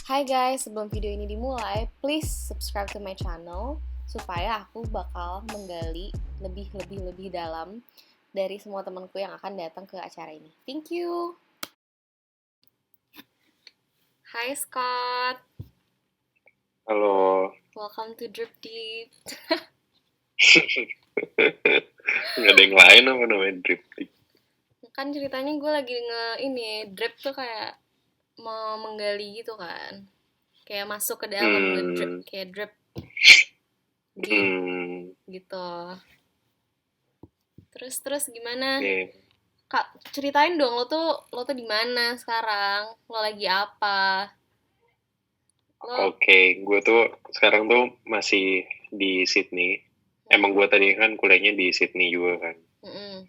Hai guys, sebelum video ini dimulai, please subscribe to my channel supaya aku bakal menggali lebih dalam dari semua temanku yang akan datang ke acara ini. Thank you. Hai Scott, Halo, welcome to Drip Deep. nggak ada yang lain apa namanya drip tip? Kan ceritanya gue lagi drip tuh kayak mau menggali gitu kan, kayak masuk ke dalam ngedrip, Hmm, kayak drip deep hmm, gitu. Terus gimana? yeah. Kak, ceritain dong lo tuh di mana sekarang? Lo lagi apa? Lo Oke, gue tuh sekarang tuh masih di Sydney. Emang gue tadi kan kuliahnya di Sydney juga kan. mm-mm.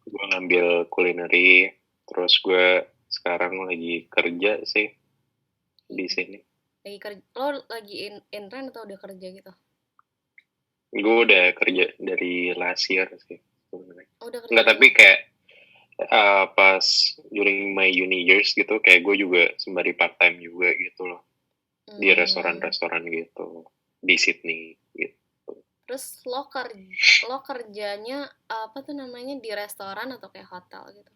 Gue ngambil culinary, terus gue sekarang lagi kerja sih di sini. Lagi kerja, lo lagi intern atau udah kerja gitu? Gue udah kerja dari last year sih sebenarnya. Oh, udah kerja Nggak, dari tapi kayak pas during my uni years gitu, kayak gue juga sembari part time juga gitu loh. Di hmm. restoran-restoran gitu di Sydney gitu. Terus lo kerjanya apa tuh namanya, di restoran atau kayak hotel gitu?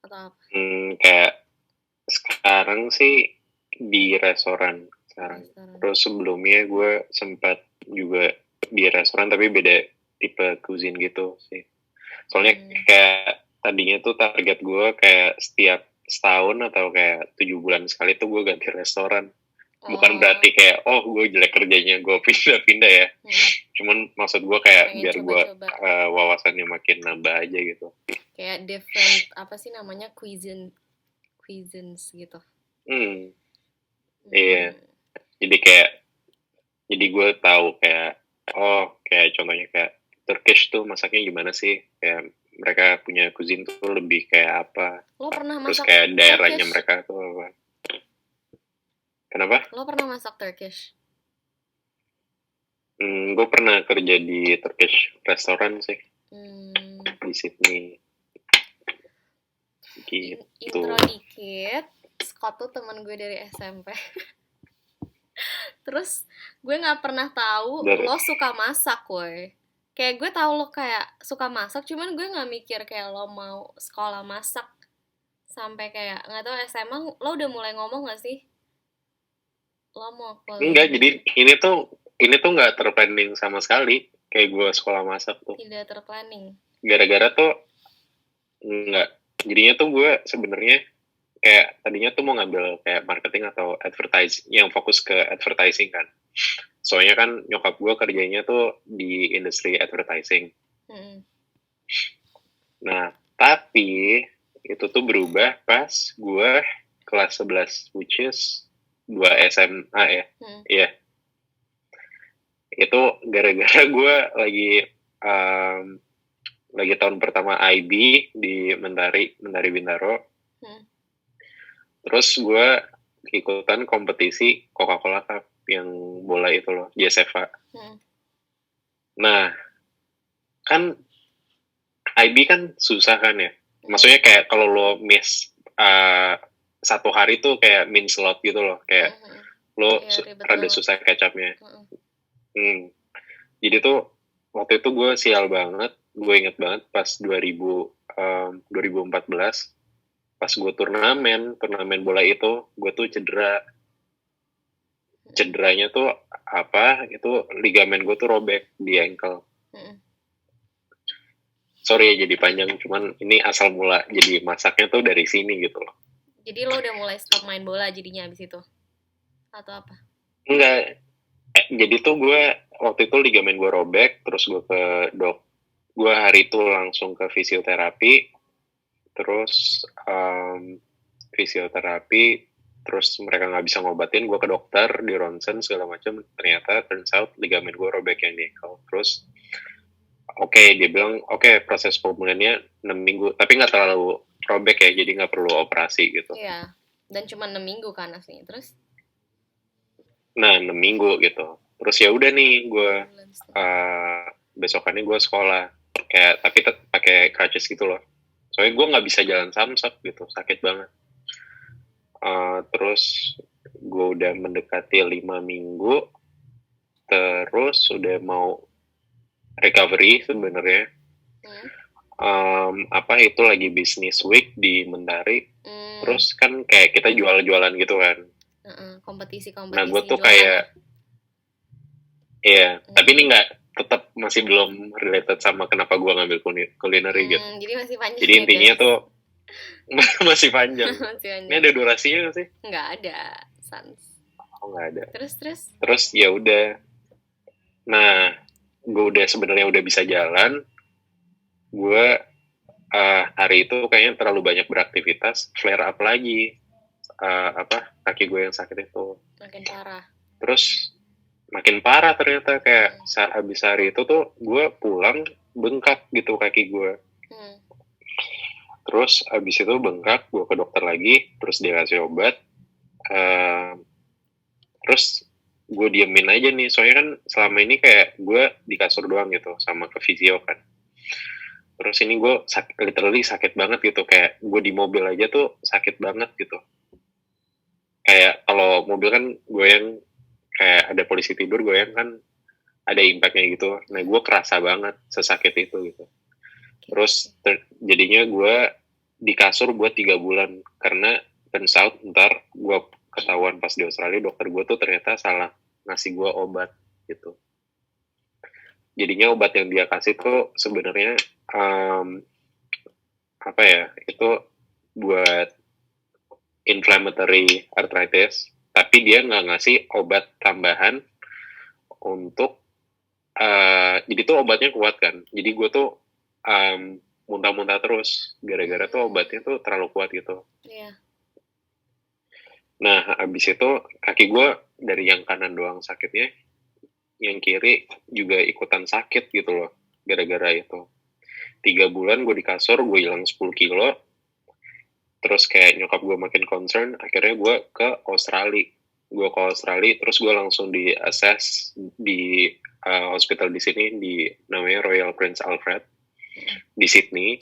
Atau apa? Kayak sekarang sih di restoran Di sekarang. restoran. Terus sebelumnya gue sempat juga di restoran tapi beda tipe cuisine gitu sih. Soalnya Hmm. kayak tadinya tuh target gue kayak setiap setahun atau kayak 7 bulan sekali tuh gue ganti restoran. Bukan Oh, berarti kayak gue jelek kerjanya gue pindah-pindah ya. mm-mm. Cuman maksud gue kayak Pengen biar gue coba-coba wawasannya makin nambah aja gitu. kayak different, apa sih namanya, cuisines gitu. Hmm, iya. Hmm. Jadi kayak jadi gue tahu kayak kayak contohnya kayak Turkish tuh masaknya gimana sih? Kayak mereka punya cuisine tuh lebih kayak apa? Lo pernah Terus masak kayak daerahnya Turkish? mereka tuh apa? Kenapa? Lo pernah masak Turkish? Gue pernah kerja di Turkish restoran sih Hmm, di Sydney intro gitu. dikit. Scott tuh teman gue dari SMP. Terus gue nggak pernah tahu Dari lo suka masak, woi. Kayak gue tahu lo kayak suka masak, cuman gue nggak mikir kayak lo mau sekolah masak sampai kayak nggak tahu SMA lo udah mulai ngomong nggak sih lo mau kuliah enggak, jadi gitu? ini tuh nggak terplanning sama sekali kayak gue sekolah masak tuh. Tidak terplanning. Gara-gara tuh enggak. Jadinya tuh gue sebenarnya kayak tadinya tuh mau ngambil kayak marketing atau advertising yang fokus ke advertising kan. Soalnya kan nyokap gue kerjanya tuh di industri advertising. Hmm. Nah, tapi itu tuh berubah pas gue kelas 11, which is 2 SMA ya. Hmm. Iya, itu gara-gara gue um, lagi tahun pertama IB di Mentari Bintaro. Hmm. Terus gue ikutan kompetisi Coca-Cola Cup yang bola itu loh, JSFA. Hmm. Nah, kan IB kan susah kan ya. Hmm. Maksudnya kayak kalau lo miss satu hari tuh kayak min slot gitu loh. Hmm. Kayak Hmm. lo Iya, ribet rada banget. susah catch up-nya. Hmm. Hmm. Jadi tuh waktu itu gue sial banget. Gue inget banget pas 2014 pas gue turnamen bola itu, gue tuh Hmm. cederanya tuh apa? Itu ligamen gue tuh robek di ankle. Hmm. Sorry ya jadi panjang, cuman ini asal mula jadi masaknya tuh dari sini gitu loh. Jadi lo udah mulai stop main bola jadinya abis itu atau apa? Enggak, jadi tuh gue waktu itu ligamen gue robek, terus gue ke dok. Gue hari itu langsung ke fisioterapi, terus fisioterapi, terus mereka nggak bisa ngobatin, gue ke dokter di ronsen segala macam. Ternyata turns out ligamen gue robek yang di ankle. Terus dia bilang proses pemulihannya 6 minggu, tapi nggak terlalu robek ya, jadi nggak perlu operasi gitu. Iya, dan cuma 6 minggu kan aslinya. Terus Nah, 6 minggu gitu. Terus ya udah nih gue 2 bulan setengah. besokannya gue sekolah kayak tapi tetap pakai crutches gitu loh. Soalnya gue nggak bisa jalan samsak gitu, sakit banget. Terus gue udah mendekati 5 minggu, terus udah mau recovery sebenarnya. Apa itu lagi business week di Mentari, terus kan kayak kita jual-jualan gitu kan. Kompetisi-kompetisi Nah gue tuh jualan kayak iya, tapi ini nggak, tetap masih belum related sama kenapa gue ngambil culinary gitu. Jadi masih panjang. Jadi intinya tuh masih panjang. Masih panjang. Ini ada durasinya nggak sih? Nggak ada, Sans. Oh nggak ada. Terus ya udah. Nah, gue udah sebenarnya udah bisa jalan. Gue hari itu kayaknya terlalu banyak beraktivitas, flare up lagi. Kaki gue yang sakit itu. Makin parah. Terus makin parah ternyata, kayak habis hari itu tuh gue pulang bengkak gitu kaki gue. Terus habis itu bengkak, gue ke dokter lagi, terus dia kasih obat. Terus gue diemin aja nih, soalnya kan selama ini kayak gue di kasur doang gitu, sama ke fisio kan. Terus ini gue literally sakit banget gitu, kayak gue di mobil aja tuh sakit banget gitu. Kayak kalau mobil kan goyang, kayak ada polisi tidur goyang kan ada impactnya gitu. Nah gue kerasa banget sesakit itu gitu. Terus jadinya gue di kasur buat 3 bulan, karena turns out ntar gue ketahuan pas di Australia, dokter gue tuh ternyata salah ngasih gue obat gitu. Jadinya obat yang dia kasih tuh sebenarnya itu buat inflammatory arthritis, tapi dia nggak ngasih obat tambahan untuk jadi tuh obatnya kuat kan. Jadi gue tuh muntah-muntah terus gara-gara tuh obatnya tuh terlalu kuat gitu. Iya. Nah, abis itu kaki gue dari yang kanan doang sakitnya, yang kiri juga ikutan sakit gitu loh, gara-gara itu. 3 bulan gue di kasur, gue hilang 10 kilo, terus kayak nyokap gue makin concern, akhirnya gue ke Australia. Terus gue langsung di assess di hospital di sini, di namanya Royal Prince Alfred, di Sydney.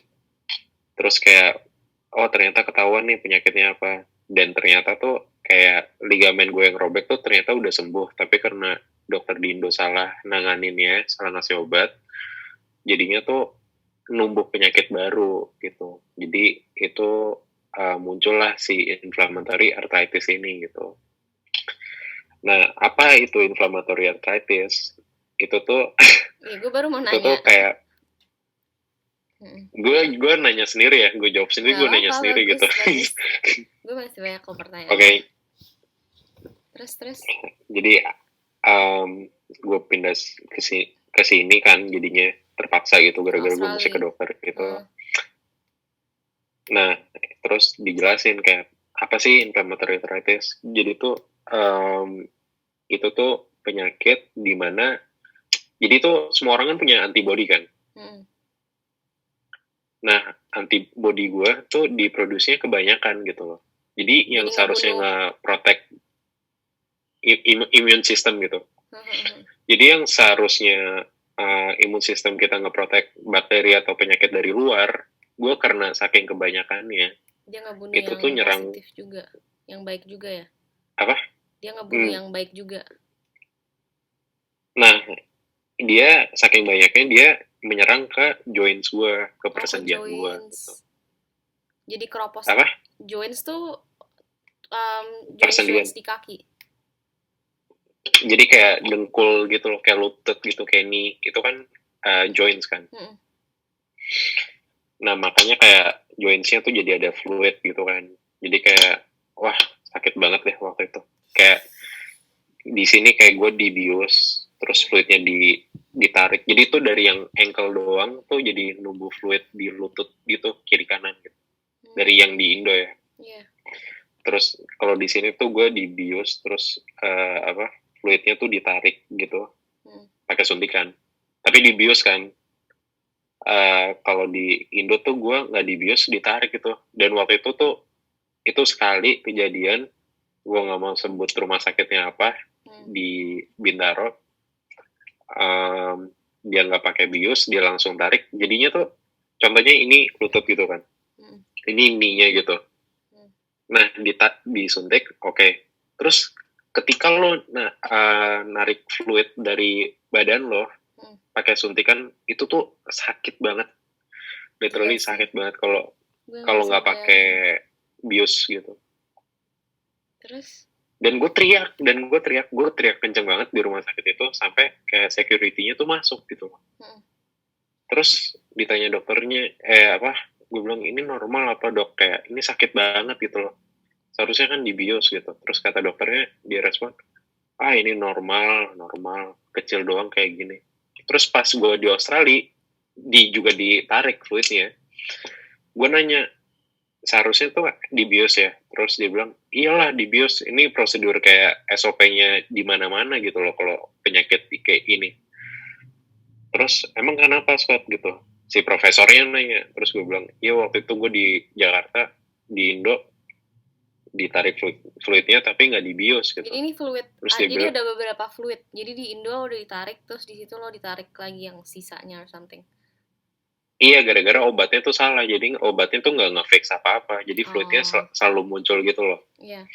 Terus kayak, oh ternyata ketahuan nih penyakitnya apa. Dan ternyata tuh kayak ligamen gue yang robek tuh ternyata udah sembuh, tapi karena dokter di Indo salah nanganinnya, salah ngasih obat, jadinya tuh numbuh penyakit baru gitu. Jadi itu muncullah si inflammatory arthritis ini gitu. Nah, apa itu inflammatory arthritis? Itu tuh ya, gue baru mau nanya. Itu tuh kayak gue nanya sendiri ya, gue jawab sendiri, gue nanya sendiri bagus, gitu. Gue masih banyak kok pertanyaan. Oke. Terus. Jadi gue pindah ke sini kan, jadinya terpaksa gitu gara-gara gue mesti ke dokter gitu. Nah, terus dijelasin kayak apa sih inflammatory arthritis? Jadi tuh itu tuh penyakit di mana, jadi tuh semua orang kan punya antibody kan. Nah, antibody gue tuh diproduksinya kebanyakan gitu loh. Jadi yang seharusnya nge-protect immune system gitu. Jadi yang seharusnya imun sistem kita nge-protect bakteri atau penyakit dari luar, gue karena saking kebanyakannya, dia ngebunuh itu yang tuh nyerang positif juga, yang baik juga ya? Apa? Dia ngebunuh yang baik juga. Nah, dia saking banyaknya dia menyerang ke joints gue, ke persendian gue. Gitu. Jadi keropos. Apa? Joints tuh joints di kaki. Jadi kayak dengkul gitu loh, kayak lutut gitu, kayak knee. Itu kan joints kan. Nah, makanya kayak joints-nya tuh jadi ada fluid gitu kan. Jadi kayak, wah sakit banget deh waktu itu. Kayak di sini kayak gue dibius, terus fluidnya ditarik. Jadi itu dari yang ankle doang tuh jadi numbuh fluid di lutut gitu, kiri kanan gitu. Dari yang di Indo ya. Yeah. Terus kalau di sini tuh gue dibius, terus fluidnya tuh ditarik gitu, pakai suntikan. Tapi dibius kan. Kalau di Indo tuh gue nggak dibius, ditarik gitu. Dan waktu itu tuh itu sekali kejadian, gue nggak mau sebut rumah sakitnya apa, di Bintaro. Dia nggak pakai bius, dia langsung tarik. Jadinya tuh contohnya ini lutut gitu kan, ini knee-nya gitu. Nah disuntik, oke. Terus ketika lo narik fluid dari badan lo pakai suntikan itu tuh sakit banget, literally Iya sih. sakit banget kalau Gue nggak kalau bisa nggak pakai bayangin. bius gitu. Terus? Dan gue teriak kenceng banget di rumah sakit itu sampai kayak security-nya tuh masuk gitu. Mm. Terus ditanya dokternya, gue bilang ini normal apa dok, kayak ini sakit banget gitu loh. Seharusnya kan dibius gitu. Terus kata dokternya, dia respon, ini normal, kecil doang kayak gini. Terus pas gue di Australia, juga ditarik fluidnya. Gue nanya, seharusnya tuh dibius ya. Terus dia bilang, iyalah dibius. Ini prosedur kayak SOP-nya di mana-mana gitu loh kalau penyakit kayak ini. Terus emang kenapa Scott gitu? Si profesornya nanya. Terus gue bilang, iya waktu itu gue di Jakarta, di Indo, ditarik fluidnya tapi nggak dibius gitu. Jadi ini fluid. Terus dia Jadi bilang, ada beberapa fluid. Jadi di Indo udah ditarik, terus di situ lo ditarik lagi yang sisanya or something. iya gara-gara obatnya tuh salah. Jadi obatnya tuh nggak nge-fix apa-apa. Jadi fluidnya selalu muncul gitu loh. Iya.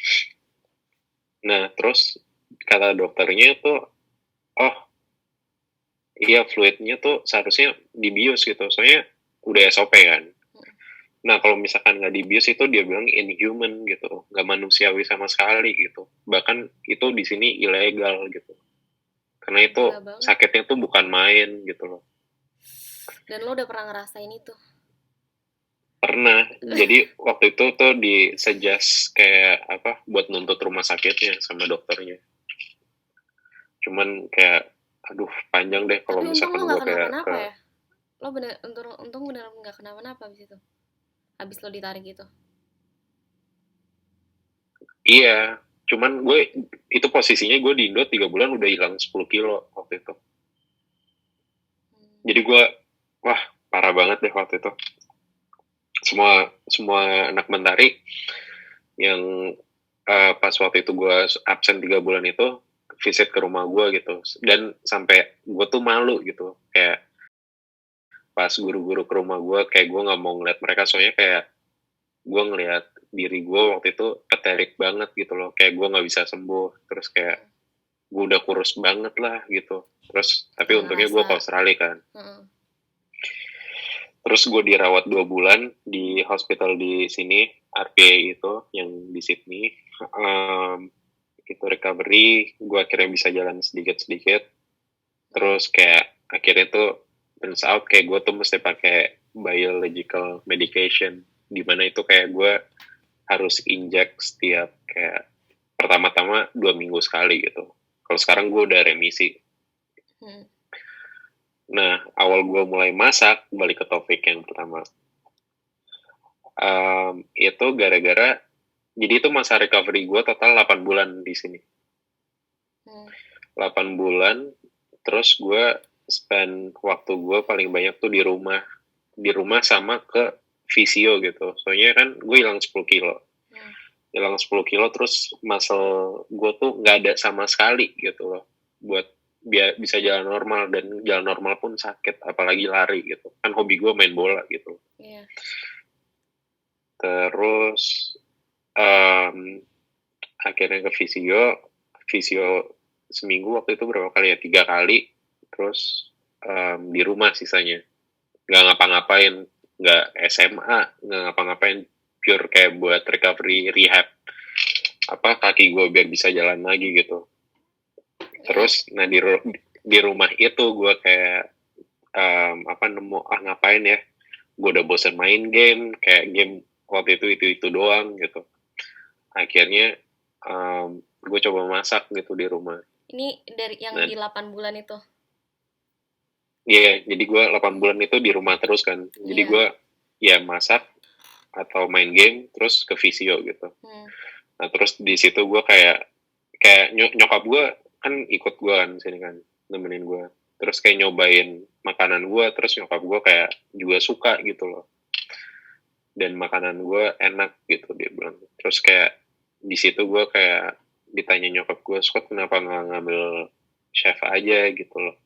Nah terus kata dokternya tuh, oh iya fluidnya tuh seharusnya dibius gitu. Soalnya udah SOP kan. Nah kalau misalkan nggak dibius itu dia bilang inhuman gitu, nggak manusiawi sama sekali gitu. Bahkan itu di sini ilegal gitu. Karena itu Gila banget. sakitnya tuh bukan main gitu loh. Dan lo udah pernah ngerasain itu? Pernah. Jadi waktu itu tuh disuggest kayak apa buat nuntut rumah sakitnya sama dokternya. Cuman kayak aduh panjang deh kalau Tapi untung misalkan lo gue nggak kayak kenapa-napa ya. Lo bener, untung bener nggak kenapa-napa abis itu. Abis lo ditarik gitu. iya. Cuman gue itu posisinya gue di Indo 3 bulan udah hilang 10 kilo waktu itu. Jadi gue wah parah banget deh waktu itu. Semua anak mentari yang pas waktu itu gue absen 3 bulan itu visit ke rumah gue gitu, dan sampai gue tuh malu gitu kayak pas guru-guru ke rumah gue kayak gue nggak mau ngeliat mereka soalnya kayak gue ngeliat diri gue waktu itu keterik banget gitu loh, kayak gue nggak bisa sembuh, terus kayak gue udah kurus banget lah gitu. Terus tapi Gak untungnya gue ngerasa. ke Australia kan. Terus gue dirawat 2 bulan di hospital di sini, RPA itu yang di Sydney. Itu recovery, gue akhirnya bisa jalan sedikit-sedikit. Terus kayak akhirnya tuh turns out kayak gue tuh mesti pakai biological medication, dimana itu kayak gue harus injek setiap kayak pertama-tama 2 minggu sekali gitu. Kalau sekarang gue udah remisi. Nah, awal gue mulai masak, balik ke topik yang pertama. Itu gara-gara, jadi itu masa recovery gue total 8 bulan di sini. 8 bulan, terus gue spend waktu gue paling banyak tuh di rumah. Di rumah sama ke visio gitu. Soalnya kan gue hilang 10 kilo. Hilang 10 kilo, terus muscle gue tuh nggak ada sama sekali gitu loh. Buat biar bisa jalan normal, dan jalan normal pun sakit apalagi lari gitu kan, hobi gue main bola gitu. Terus akhirnya ke visio seminggu waktu itu berapa kali ya, 3 kali. Terus di rumah sisanya nggak ngapa-ngapain, nggak SMA, nggak ngapa-ngapain, pure kayak buat recovery rehab apa kaki gue biar bisa jalan lagi gitu. Terus nah di rumah itu gue kayak nemu ngapain ya, gue udah bosen main game, kayak game waktu itu doang gitu. Akhirnya gue coba masak gitu di rumah. Ini dari yang di 8 bulan itu? Iya, jadi gue 8 bulan itu di rumah terus kan. Jadi gue ya masak atau main game terus ke visio gitu. Nah terus di situ gue kayak nyokap gue kan ikut gue kan sini kan, nemenin gue. Terus kayak nyobain makanan gue, terus nyokap gue kayak juga suka gitu loh. Dan makanan gue enak gitu dia bilang. Terus kayak di situ gue kayak ditanya nyokap gue, Scott kenapa nggak ngambil chef aja gitu loh.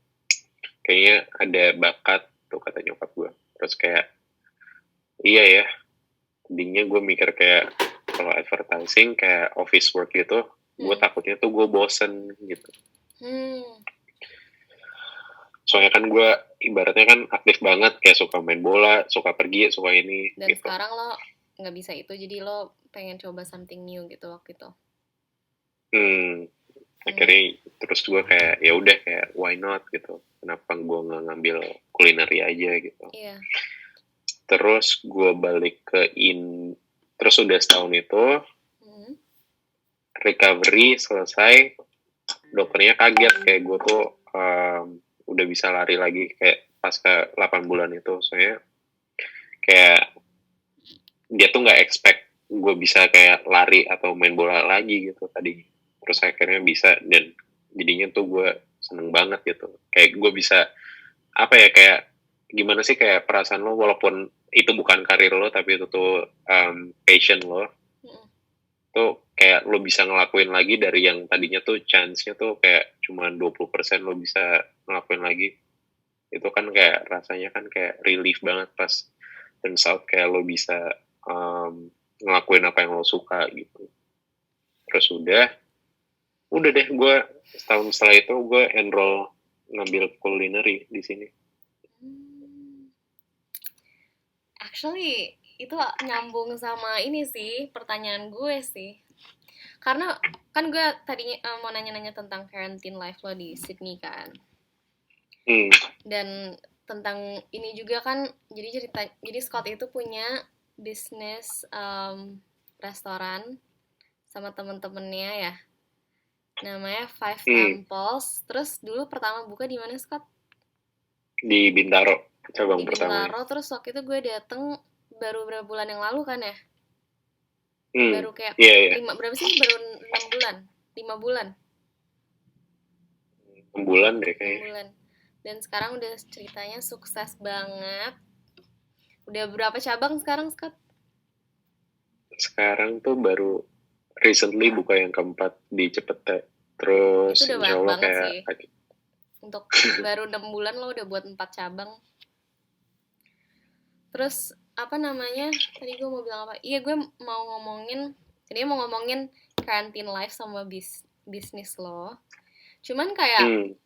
Kayaknya ada bakat tuh kata nyokap gue. Terus kayak iya ya, tadinya gue mikir kayak kalau advertising kayak office work gitu gue takutnya tuh gue bosen gitu. Soalnya kan gue ibaratnya kan aktif banget, kayak suka main bola, suka pergi, suka ini. Dan gitu. sekarang lo nggak bisa itu, jadi lo pengen coba something new gitu waktu itu. Akhirnya terus gue kayak ya udah kayak why not gitu. Kenapa gue nggak ngambil culinary aja gitu. Iya. Terus gue balik ke terus udah setahun itu recovery selesai, dokternya kaget kayak gue tuh udah bisa lari lagi kayak pas ke 8 bulan itu. Soalnya kayak dia tuh nggak expect gue bisa kayak lari atau main bola lagi gitu tadi. Terus akhirnya bisa, dan jadinya tuh gue seneng banget gitu. Kayak gue bisa apa ya, kayak gimana sih kayak perasaan lo, walaupun itu bukan karir lo tapi itu tuh passion lo, tuh kayak lo bisa ngelakuin lagi dari yang tadinya tuh chance-nya tuh kayak cuma 20% lo bisa ngelakuin lagi. Itu kan kayak rasanya kan kayak relief banget pas turns out kayak lo bisa ngelakuin apa yang lo suka gitu. Terus udah deh gue setahun setelah itu gue enroll ngambil culinary di sini. Actually itu nyambung sama ini sih, pertanyaan gue sih. Karena kan gue tadinya mau nanya-nanya tentang quarantine life lo di Sydney kan. Dan tentang ini juga kan, jadi Scott itu punya bisnis restoran sama temen-temennya ya, namanya Five Temples. Terus dulu pertama buka di mana, Scott? Di Bintaro, cabang di pertama. Bintaro. Terus waktu itu gue dateng baru berapa bulan yang lalu kan ya? Baru kayak berapa sih? Baru 6 bulan, 5 bulan. 6 bulan deh kayaknya. 6 bulan. Dan sekarang udah ceritanya sukses banget. Udah berapa cabang sekarang, Scott? Sekarang tuh baru recently buka yang keempat di Cepete. Terus itu udah banyak banget kayak sih. Untuk baru 6 bulan lo udah buat 4 cabang. Terus apa namanya? Tadi gue mau bilang apa? Iya, gue mau ngomongin quarantine life sama bisnis lo. Cuman kayak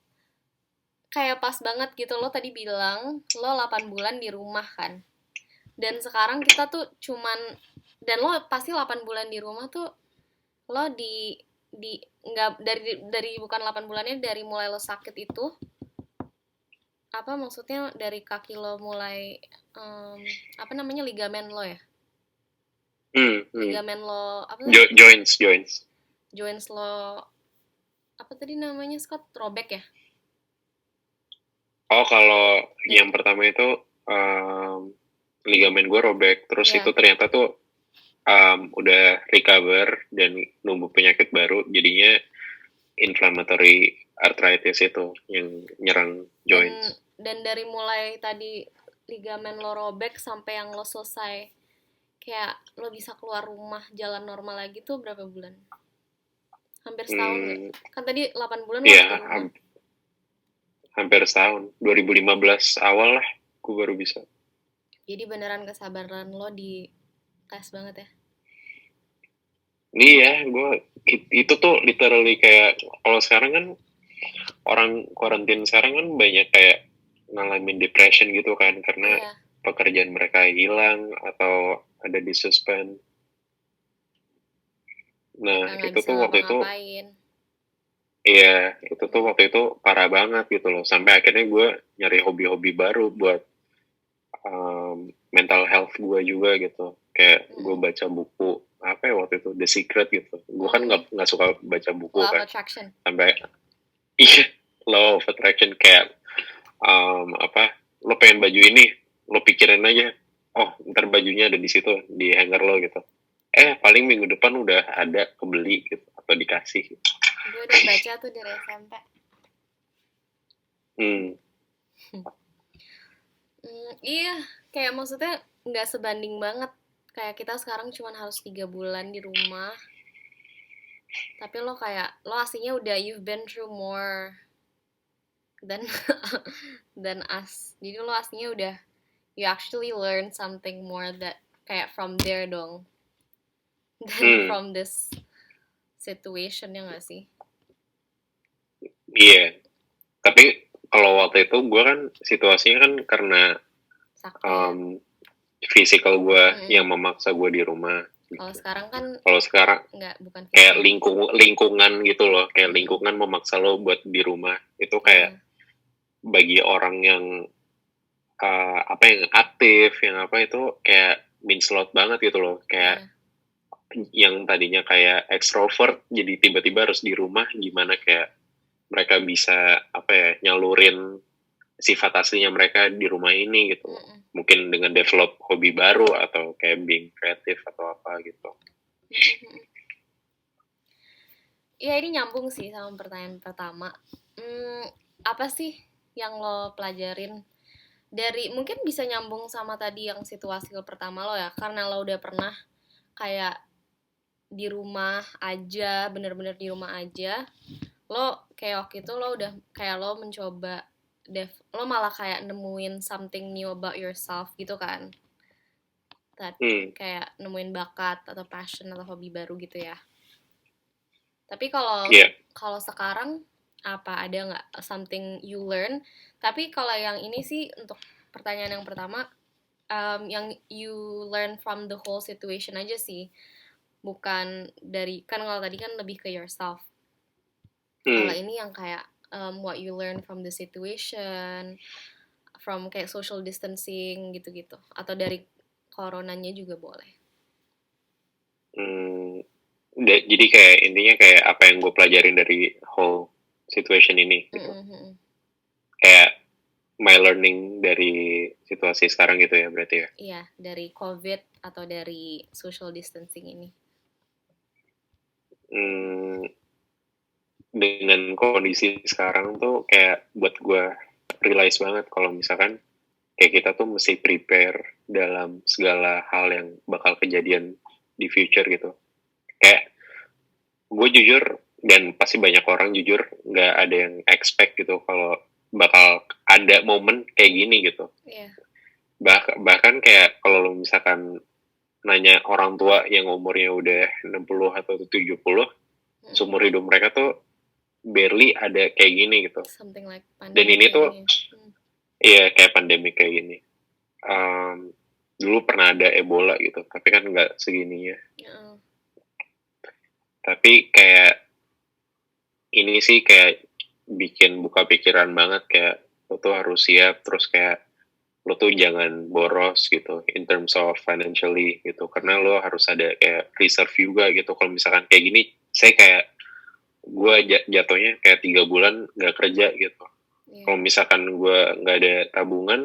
pas banget gitu, lo tadi bilang lo 8 bulan di rumah kan. Dan sekarang kita tuh dan lo pasti 8 bulan di rumah tuh lo nggak dari bukan 8 bulannya dari mulai lo sakit itu, apa maksudnya dari kaki lo mulai apa namanya, ligamen lo ya? Ligamen lo apa sih? Joints lo apa tadi namanya, Scott? Robek ya? Oh, kalau yang pertama itu ligamen gue robek, terus itu ternyata tuh udah recover dan numbuh penyakit baru, jadinya inflammatory arthritis itu yang nyerang joints. Dan dari mulai tadi ligamen lo robek sampai yang lo selesai kayak lo bisa keluar rumah jalan normal lagi tuh berapa bulan? Hampir setahun nggak? Kan tadi 8 bulan lo di rumah. Hampir setahun. 2015 awal lah gue baru bisa. Jadi beneran kesabaran lo di tes banget ya? Iya, gue itu tuh literally kayak, kalau sekarang kan orang quarantine sekarang kan banyak kayak ngalamin depression gitu kan, karena pekerjaan mereka hilang atau ada di suspend. Nah, itu tuh waktu itu iya, itu tuh waktu itu parah banget gitu loh. Sampai akhirnya gue nyari hobi-hobi baru buat mental health gue juga gitu. Kayak gue baca buku apa ya waktu itu, The Secret gitu. Gue kan nggak suka baca buku Law kan. of Attraction. Sampai Law of Attraction kayak lo pengen baju ini, lo pikirin aja, oh ntar bajunya ada di situ di hanger lo gitu. Paling minggu depan udah ada kebeli gitu atau dikasih gitu. Gue udah baca tuh dari SMP. Iya, kayak maksudnya nggak sebanding banget. Kayak kita sekarang cuma harus 3 bulan di rumah. Tapi lo aslinya udah, you've been through more than us. Jadi lo aslinya udah, you actually learn something more that kayak from there dong. Than from this situation, ya nggak sih? Iya, tapi kalau waktu itu gue kan situasinya kan karena Sakit. physical gue Mm-mm. yang memaksa gue di rumah Kalau gitu. sekarang kan Kalau sekarang nggak, bukan kayak physical. lingkungan gitu loh, kayak Mm-mm. lingkungan memaksa lo buat di rumah itu kayak Iya. bagi orang yang apa yang aktif yang apa itu kayak means a lot banget gitu loh, kayak Iya. yang tadinya kayak extrovert jadi tiba-tiba harus di rumah, gimana kayak mereka bisa apa ya nyalurin sifat aslinya mereka di rumah ini gitu loh. Mm-mm. Mungkin dengan develop hobi baru atau kayak being kreatif atau apa gitu. Mm-mm. Iya, ini nyambung sih sama pertanyaan pertama. Hmm, apa sih yang lo pelajarin dari, mungkin bisa nyambung sama tadi yang situasi lo pertama lo ya, karena lo udah pernah kayak di rumah aja, bener-bener di rumah aja, lo kayak waktu itu lo udah kayak lo mencoba lo malah kayak nemuin something new about yourself gitu kan, Hmm, kayak nemuin bakat atau passion atau hobi baru gitu ya. Tapi kalau iya. kalau sekarang apa, ada nggak something you learn? Tapi kalau yang ini sih untuk pertanyaan yang pertama, yang you learn from the whole situation aja sih, bukan dari, kan kalau tadi kan lebih ke yourself. Kalau Hmm, ini yang kayak what you learn from the situation, from kayak social distancing gitu-gitu, atau dari coronanya juga boleh. hmm. Jadi kayak intinya kayak apa yang gue pelajarin dari whole situation ini gitu. Mm-mm. Kayak my learning dari situasi sekarang gitu ya berarti ya. Iya, dari COVID atau dari social distancing ini. Hmm, dengan kondisi sekarang tuh kayak buat gue realize banget kalau misalkan kayak kita tuh mesti prepare dalam segala hal yang bakal kejadian di future gitu. Kayak gue jujur dan pasti banyak orang jujur nggak ada yang expect gitu kalau bakal ada momen kayak gini gitu. Iya. Bahkan kayak kalau lo misalkan nanya orang tua yang umurnya udah 60 atau 70, Mm-mm. seumur hidup mereka tuh barely ada kayak gini gitu. Something like Dan pandemic ini kayak tuh gini ya. Hmm. iya kayak pandemi kayak gini. Dulu pernah ada Ebola gitu, tapi kan nggak segininya. Uh, Tapi kayak ini sih kayak bikin buka pikiran banget, kayak lo tuh harus siap, terus kayak lo tuh jangan boros gitu in terms of financially gitu, karena lo harus ada kayak reserve juga gitu. Kalau misalkan kayak gini, saya kayak gue jatuhnya kayak 3 bulan nggak kerja gitu. iya. Kalau misalkan gue nggak ada tabungan,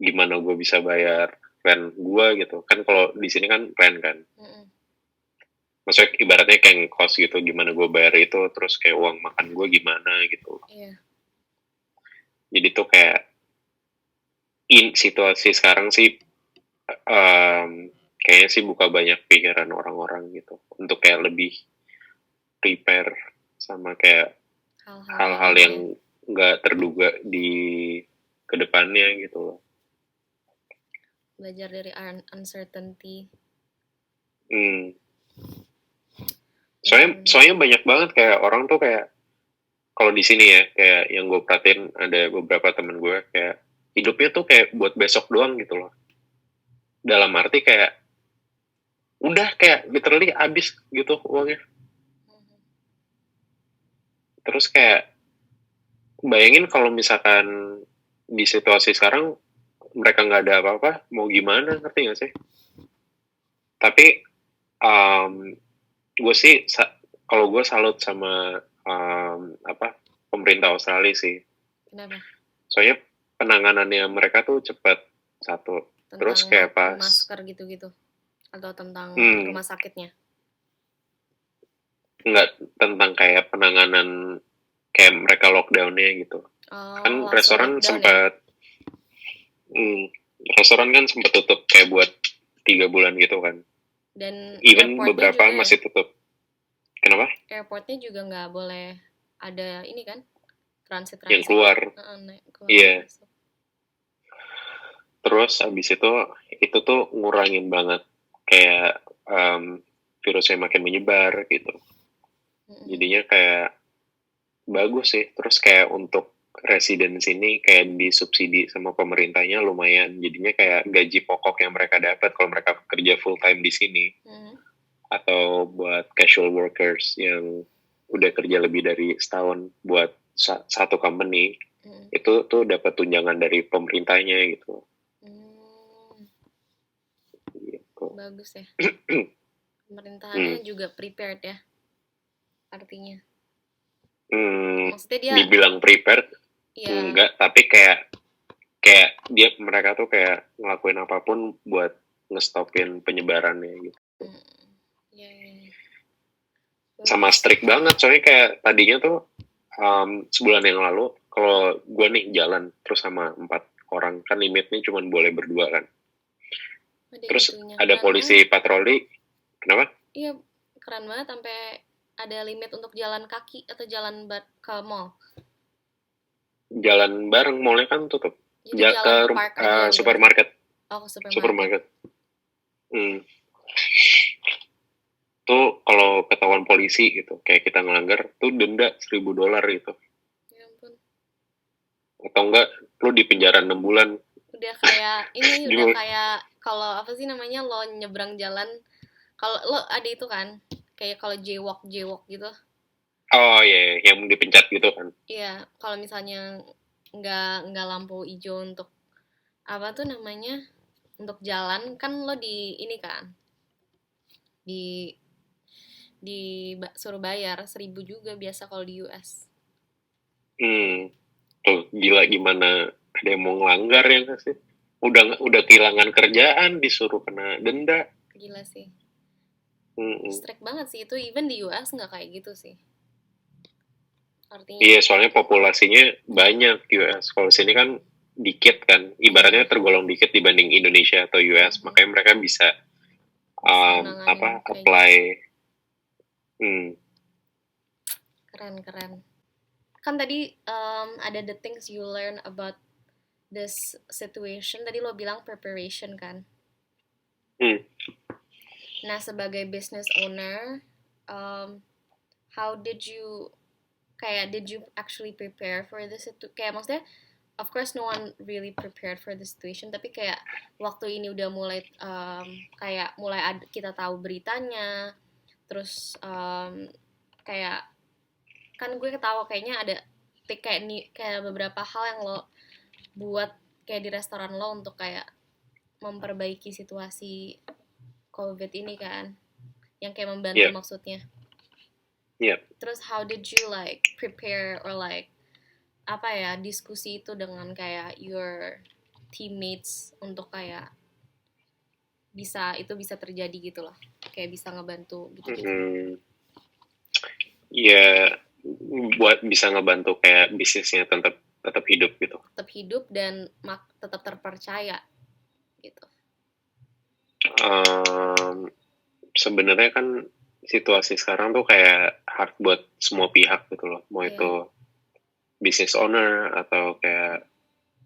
gimana gue bisa bayar rent gue gitu kan? Kalau di sini kan rent kan, Mm-mm. maksudnya ibaratnya kayak ngekos gitu, gimana gue bayar itu, terus kayak uang makan gue gimana gitu. Iya. Jadi tuh kayak situasi sekarang sih kayaknya sih buka banyak pikiran orang-orang gitu untuk kayak lebih prepare sama kayak Hal-hal kayak hal-hal gini yang ya. nggak terduga di kedepannya gitu loh. Belajar dari uncertainty. Hmm. Soalnya Benar-benar. soalnya banyak banget kayak orang tuh kayak kalau di sini ya, kayak yang gue perhatiin ada beberapa temen gue kayak hidupnya tuh kayak buat besok doang gitu loh. Dalam arti kayak udah kayak literally abis gitu uangnya. Mhm. Terus kayak bayangin kalau misalkan di situasi sekarang mereka nggak ada apa-apa, mau gimana, ngerti nggak sih? Tapi gue sih kalau gue salut sama apa pemerintah Australia sih. Kenapa? Soalnya penanganannya mereka tuh cepat satu. Tentang Terus kayak pas masker gitu-gitu, atau tentang hmm, rumah sakitnya? nggak tentang kayak penanganan kayak mereka lockdownnya gitu. Oh, Kan langsung lockdown ya. hmm, restoran kan sempat tutup kayak buat 3 bulan gitu kan. Dan Even airportnya beberapa juga ya. masih tutup. Kenapa? Airportnya juga nggak boleh ada ini kan, transit Yang transit. keluar. Naik keluar Iya. masuk. Terus abis itu tuh ngurangin banget kayak virusnya makin menyebar gitu. Mm-mm. Jadinya kayak bagus sih. Terus kayak untuk resident sini kayak disubsidi sama pemerintahnya lumayan. Jadinya kayak gaji pokok yang mereka dapat kalau mereka kerja full time di sini, Mm-mm. atau buat casual workers yang udah kerja lebih dari setahun buat satu company, Mm-mm. itu tuh dapat tunjangan dari pemerintahnya gitu. Hmm, Gitu. bagus ya. Hmm. Pemerintahannya juga prepared ya, artinya. Hmm, Maksudnya dia, dibilang prepared ya, enggak, tapi kayak kayak dia mereka tuh kayak ngelakuin apapun buat ngestopin penyebarannya gitu. mm, ya, ya, ya. Sama Bagus sih. strict banget, soalnya kayak tadinya tuh sebulan yang lalu kalau gue nih jalan terus sama 4 orang, kan limitnya cuma boleh berdua kan. Ada Terus gitunya, ada keren polisi banget. patroli, kenapa? Iya, keren banget sampai ada limit untuk jalan kaki atau jalan ke mall. Jalan bareng, mallnya kan tutup. Jadi Ke jalan park aja gitu maksudnya. supermarket, Oh, ke supermarket. supermarket. Hmm. Tuh kalau ketahuan polisi gitu, kayak kita ngelanggar, tuh denda $1.000 gitu. Ya ampun. Atau enggak, lu di penjara 6 bulan. Udah kayak ini, udah Gimana? kayak kalau apa sih namanya, lo nyebrang jalan. Kalau lo ada itu kan, kayak kalau jaywalk jaywalk gitu. Oh iya, yeah, yang dipencet gitu kan. Iya, kalau misalnya nggak lampu hijau untuk apa tuh namanya, untuk jalan kan lo di ini kan, di suruh bayar 1.000 juga biasa kalau di US. Hmm, tuh gila gimana ada yang mau ngelanggar ya nggak sih? Udah kehilangan kerjaan, disuruh kena denda. Gila sih, Hmm. strict banget sih itu, even di US nggak kayak gitu sih, artinya. Iya, soalnya populasinya banyak US. Kalau sini kan dikit kan, ibaratnya Iya. tergolong dikit dibanding Indonesia atau US, Mhm. makanya mereka bisa Bisa nanganin kayak apply. gitu. Hmm, Keren keren. Kan tadi ada the things you learn about this situation, tadi lo bilang preparation kan. hmm. Nah, sebagai business owner, um, how did you, kayak did you actually prepare for this itu, kayak maksudnya of course no one really prepared for the situation, tapi kayak waktu ini udah mulai kayak mulai kita tahu beritanya, terus kayak kan gue ketawa kayaknya ada kayak nih kayak beberapa hal yang lo buat kayak di restoran lo untuk kayak memperbaiki situasi COVID ini kan, yang kayak membantu Iya, maksudnya. iya. Terus how did you like prepare or like apa ya, diskusi itu dengan kayak your teammates untuk kayak bisa terjadi gitu loh, kayak bisa ngebantu gitu-gitu. Hmm, ya buat bisa ngebantu kayak bisnisnya tetap tetap hidup gitu. Tetap hidup dan tetap terpercaya gitu. Um, Sebenarnya kan situasi sekarang tuh kayak hard buat semua pihak gitu loh, mau Iya. itu business owner atau kayak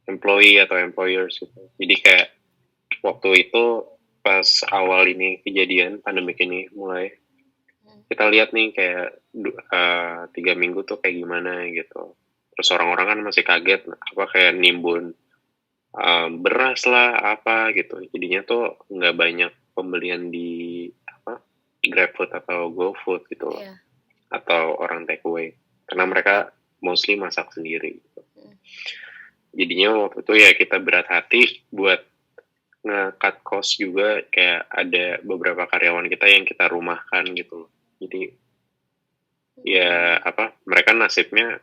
employee atau employers gitu. Jadi kayak waktu itu pas awal ini kejadian pandemik ini mulai, Hmm. kita lihat nih kayak 3 minggu tuh kayak gimana gitu. Terus orang-orang kan masih kaget apa kayak nimbun beras lah apa gitu. Jadinya tuh nggak banyak pembelian di apa GrabFood atau GoFood gitu loh, Iya. atau orang take away karena Hmm. mereka mostly masak sendiri gitu. Hmm. Jadinya waktu itu ya kita berat hati buat nge-cut cost juga, kayak ada beberapa karyawan kita yang kita rumahkan gitu loh. Jadi ya apa mereka nasibnya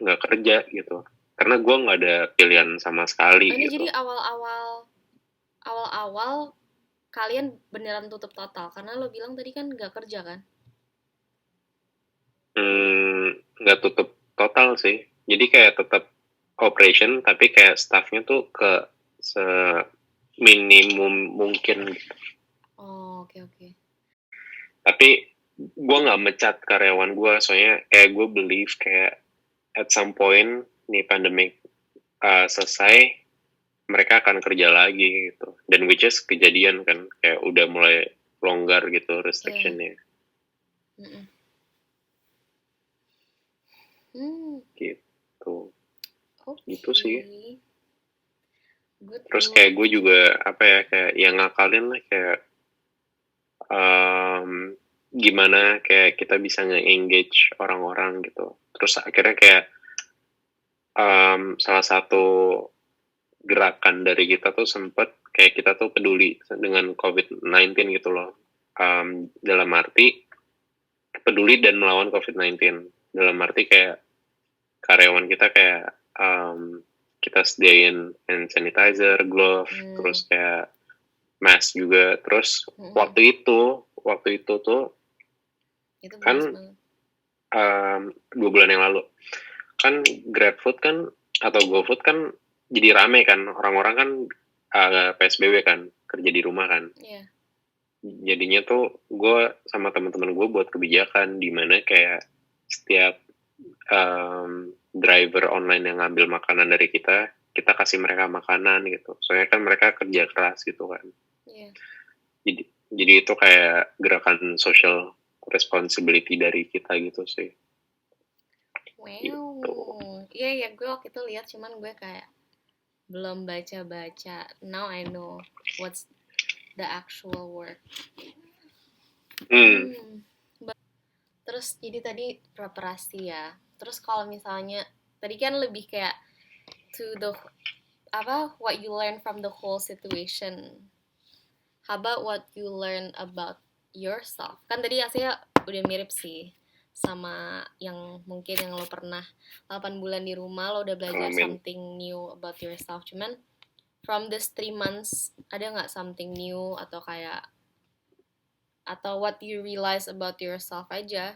nggak kerja gitu karena gue nggak ada pilihan sama sekali Ini jadi gitu. awal-awal kalian beneran tutup total karena lo bilang tadi kan nggak kerja kan. Nggak tutup total sih, jadi kayak tetap operation tapi kayak staffnya tuh ke seminimum mungkin gitu. Oh, oke oke. Tapi gue nggak mecat karyawan gue, soalnya kayak gue believe kayak at some point nih pandemic selesai mereka akan kerja lagi gitu, dan which is kejadian kan kayak udah mulai longgar gitu Iya. restrictionnya. Mm-mm. Hmm, gitu. Itu oke. sih. Good Terus luck. kayak gue juga apa ya, kayak yang ngakalin lah, kayak em, gimana kayak kita bisa nge-engage orang-orang gitu. Terus akhirnya kayak salah satu gerakan dari kita tuh sempet kayak kita tuh peduli dengan COVID-19 gitu loh. Dalam arti peduli dan melawan COVID-19. Dalam arti kayak karyawan kita kayak kita sediain hand sanitizer, glove, Hmm, terus kayak mask juga. Terus mm-mm. waktu itu tuh Itu bagus kan banget. 2 bulan yang lalu kan GrabFood kan atau GoFood kan jadi rame kan, orang-orang kan PSBB kan, kerja di rumah kan. Iya. Jadinya tuh gue sama teman-teman gue buat kebijakan di mana kayak setiap driver online yang ngambil makanan dari kita kasih mereka makanan gitu. Soalnya kan mereka kerja keras gitu kan. Iya. Jadi jadi itu kayak gerakan social responsibility dari kita gitu sih. Wow. Gitu. Iya, ya gue waktu itu lihat cuman gue kayak belum baca-baca. Now I know what's the actual work. Hmm, Hmm. Terus jadi tadi preparasi ya. Terus kalau misalnya tadi kan lebih kayak to the apa what you learn from the whole situation. How about what you learn about yourself? Kan tadi aslinya udah mirip sih sama yang mungkin yang lo pernah 8 bulan di rumah lo udah belajar amin. something new about yourself. Cuman from this 3 months ada nggak something new atau kayak atau what you realize about yourself aja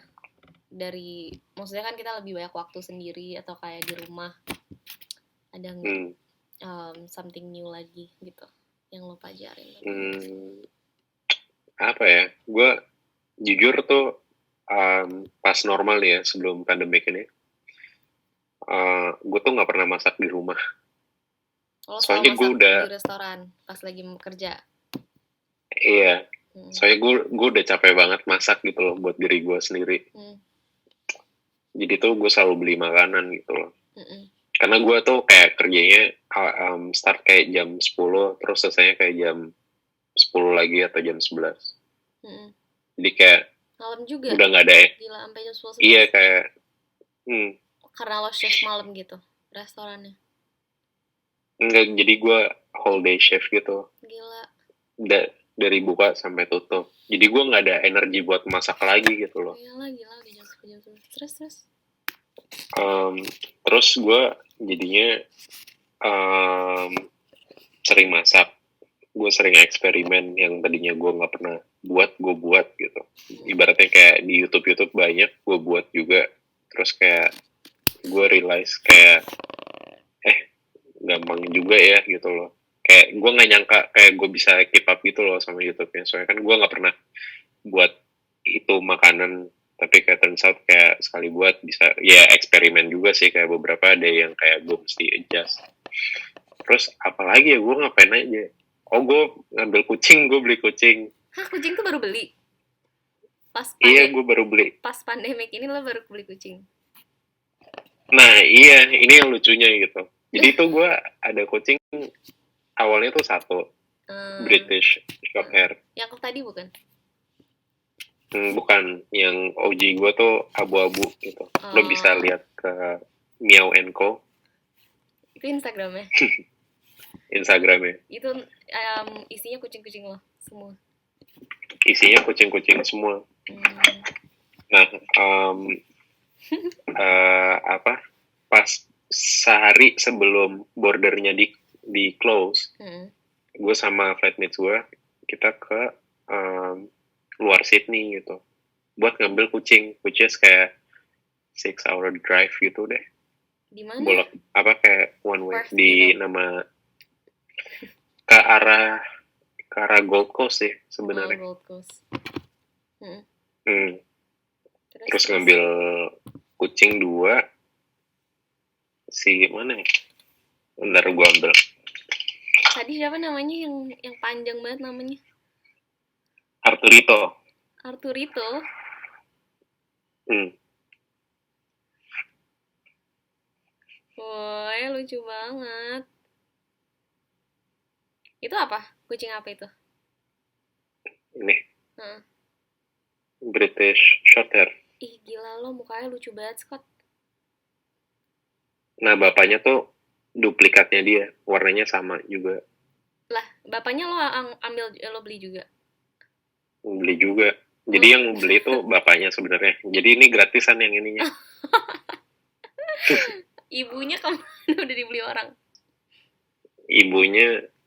dari maksudnya kan kita lebih banyak waktu sendiri atau kayak di rumah ada nggak Hmm, something new lagi gitu yang lo pelajarin tentang diri. hmm, apa ya? Gue jujur tuh pas normal nih ya sebelum pandemik ini, gue tuh nggak pernah masak di rumah. Lo selalu Soalnya gue masak udah, di restoran pas lagi kerja. iya, Hmm. soalnya gue udah capek banget masak gitu loh buat diri gue sendiri. Hmm. Jadi tuh gue selalu beli makanan gitu loh. Hmm. Karena gue tuh kayak kerjanya start kayak jam 10 terus selesainya kayak jam 10 lagi atau jam 11. Hmm. Jadi kayak Malam juga udah nggak ada, gila sampai jam 10 iya 11 kayak, hmm, karena lo shift malam gitu restorannya enggak, jadi gue whole day shift gitu. gila. Dari buka sampai tutup. Jadi gue nggak ada energi buat masak lagi gitu loh. Gila gila di jam 10 jam 11 terus terus. Um, terus gue jadinya um, sering masak. Gue sering eksperimen yang tadinya gue nggak pernah buat, gue buat gitu. Hmm. Ibaratnya kayak di YouTube banyak, gue buat juga. Terus kayak gue realize kayak gampang juga ya gitu loh. Kayak gue nggak nyangka kayak gue bisa keep up gitu loh sama YouTube-nya. Soalnya kan gue nggak pernah buat itu makanan, tapi kayak turns out kayak sekali buat bisa ya eksperimen juga sih, kayak beberapa ada yang kayak gue mesti adjust. Terus apalagi ya gue ngapain aja, oh gue ngambil kucing, gue beli kucing. Hah, kucing tuh baru beli pas Iya, pandai gue baru beli. pas pandemic ini lo baru beli kucing. Nah iya, ini yang lucunya gitu. Jadi tuh gue ada kucing, awalnya tuh satu Hmm, British Shorthair. yang tadi bukan. Bukan, yang OG gue tuh abu-abu gitu. Lo bisa Oh, lihat ke Meow Co itu Instagramnya. Instagramnya. Itu isinya kucing-kucing lo semua. Isinya kucing-kucing semua. Hmm. Nah, apa? Pas sehari sebelum bordernya di close, Hmm. gue sama flatmates gue kita ke um, luar Sydney gitu buat ngambil kucing, which is kayak 6 hour drive gitu deh, Di mana? bolak apa kayak one way Perth gitu. di nama ke arah ke arah Gold Coast sih Oh, sebenarnya. Gold Coast. Hmm. Hmm. Terus Terus terus. ngambil kucing dua, si mana ya? Bentar gue ambil. Tadi siapa namanya yang panjang banget namanya? Arturito. Arturito. Hmm. mukanya lucu banget. Itu apa? Kucing apa itu? Ini Heeh. British Shorthair. Ih gila lo mukanya lucu banget Scott. Nah bapaknya tuh duplikatnya dia, warnanya sama juga. Lah bapaknya lo ambil lo beli juga. Beli juga. Jadi Oh yang beli tuh bapaknya sebenarnya. Jadi ini gratisan yang ininya. ibunya kemana udah dibeli orang?